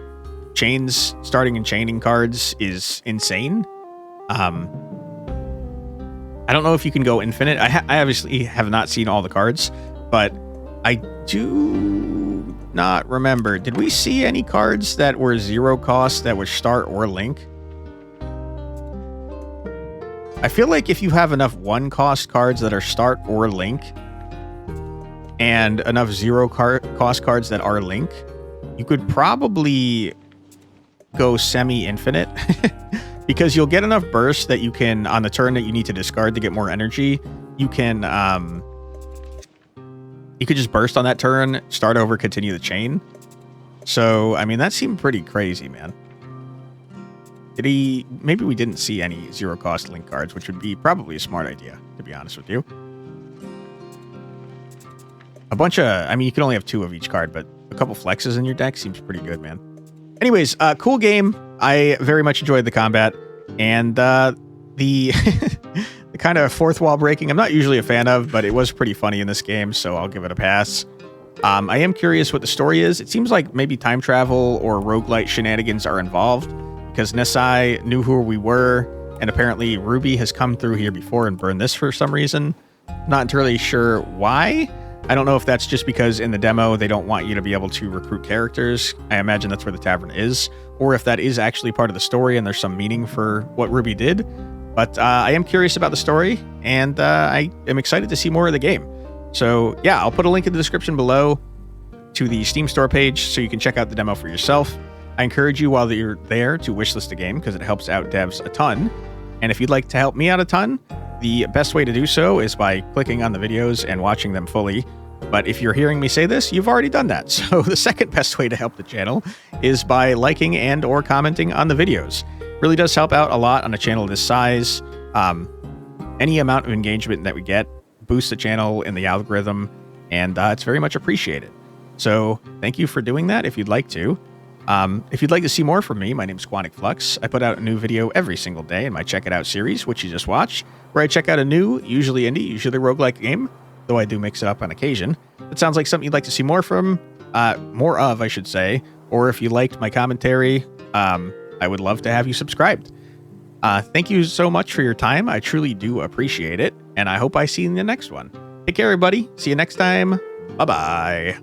starting and chaining cards is insane. I don't know if you can go infinite. I obviously have not seen all the cards, but I do not remember. Did we see any cards that were 0 cost that were start or link? I feel like if you have enough 1 cost cards that are start or link and enough 0 cost cards that are link, you could probably go semi-infinite because you'll get enough burst that you can, on the turn that you need to discard to get more energy, you can you could just burst on that turn, start over, continue the chain. So, I mean, that seemed pretty crazy, man. Maybe we didn't see any 0 cost link cards, which would be probably a smart idea, to be honest with you. A bunch of, I mean, you can only have 2 of each card, but a couple flexes in your deck seems pretty good, man. Anyways, cool game. I very much enjoyed the combat, and the the kind of fourth wall breaking I'm not usually a fan of, but it was pretty funny in this game, so I'll give it a pass. I am curious what the story is. It seems like maybe time travel or roguelite shenanigans are involved, because Nesai knew who we were, and apparently Ruby has come through here before and burned this for some reason. Not entirely sure why. I don't know if that's just because in the demo they don't want you to be able to recruit characters. I imagine that's where the tavern is, or if that is actually part of the story and there's some meaning for what Ruby did. But I am curious about the story, and I am excited to see more of the game. So yeah, I'll put a link in the description below to the Steam store page so you can check out the demo for yourself. I encourage you while you're there to wishlist the game, because it helps out devs a ton. And if you'd like to help me out a ton, the best way to do so is by clicking on the videos and watching them fully. But if you're hearing me say this, you've already done that. So the second best way to help the channel is by liking and or commenting on the videos. Really does help out a lot on a channel this size. Any amount of engagement that we get boosts the channel in the algorithm, and it's very much appreciated. So thank you for doing that if you'd like to. If you'd like to see more from me, my name is Quantic Flux. I put out a new video every single day in my Check It Out series, which you just watched, where I check out a new, usually indie, usually roguelike game, though I do mix it up on occasion. It sounds like something you'd like to see more of, I should say. Or if you liked my commentary, I would love to have you subscribed. Thank you so much for your time. I truly do appreciate it, and I hope I see you in the next one. Take care, everybody. See you next time. Bye-bye.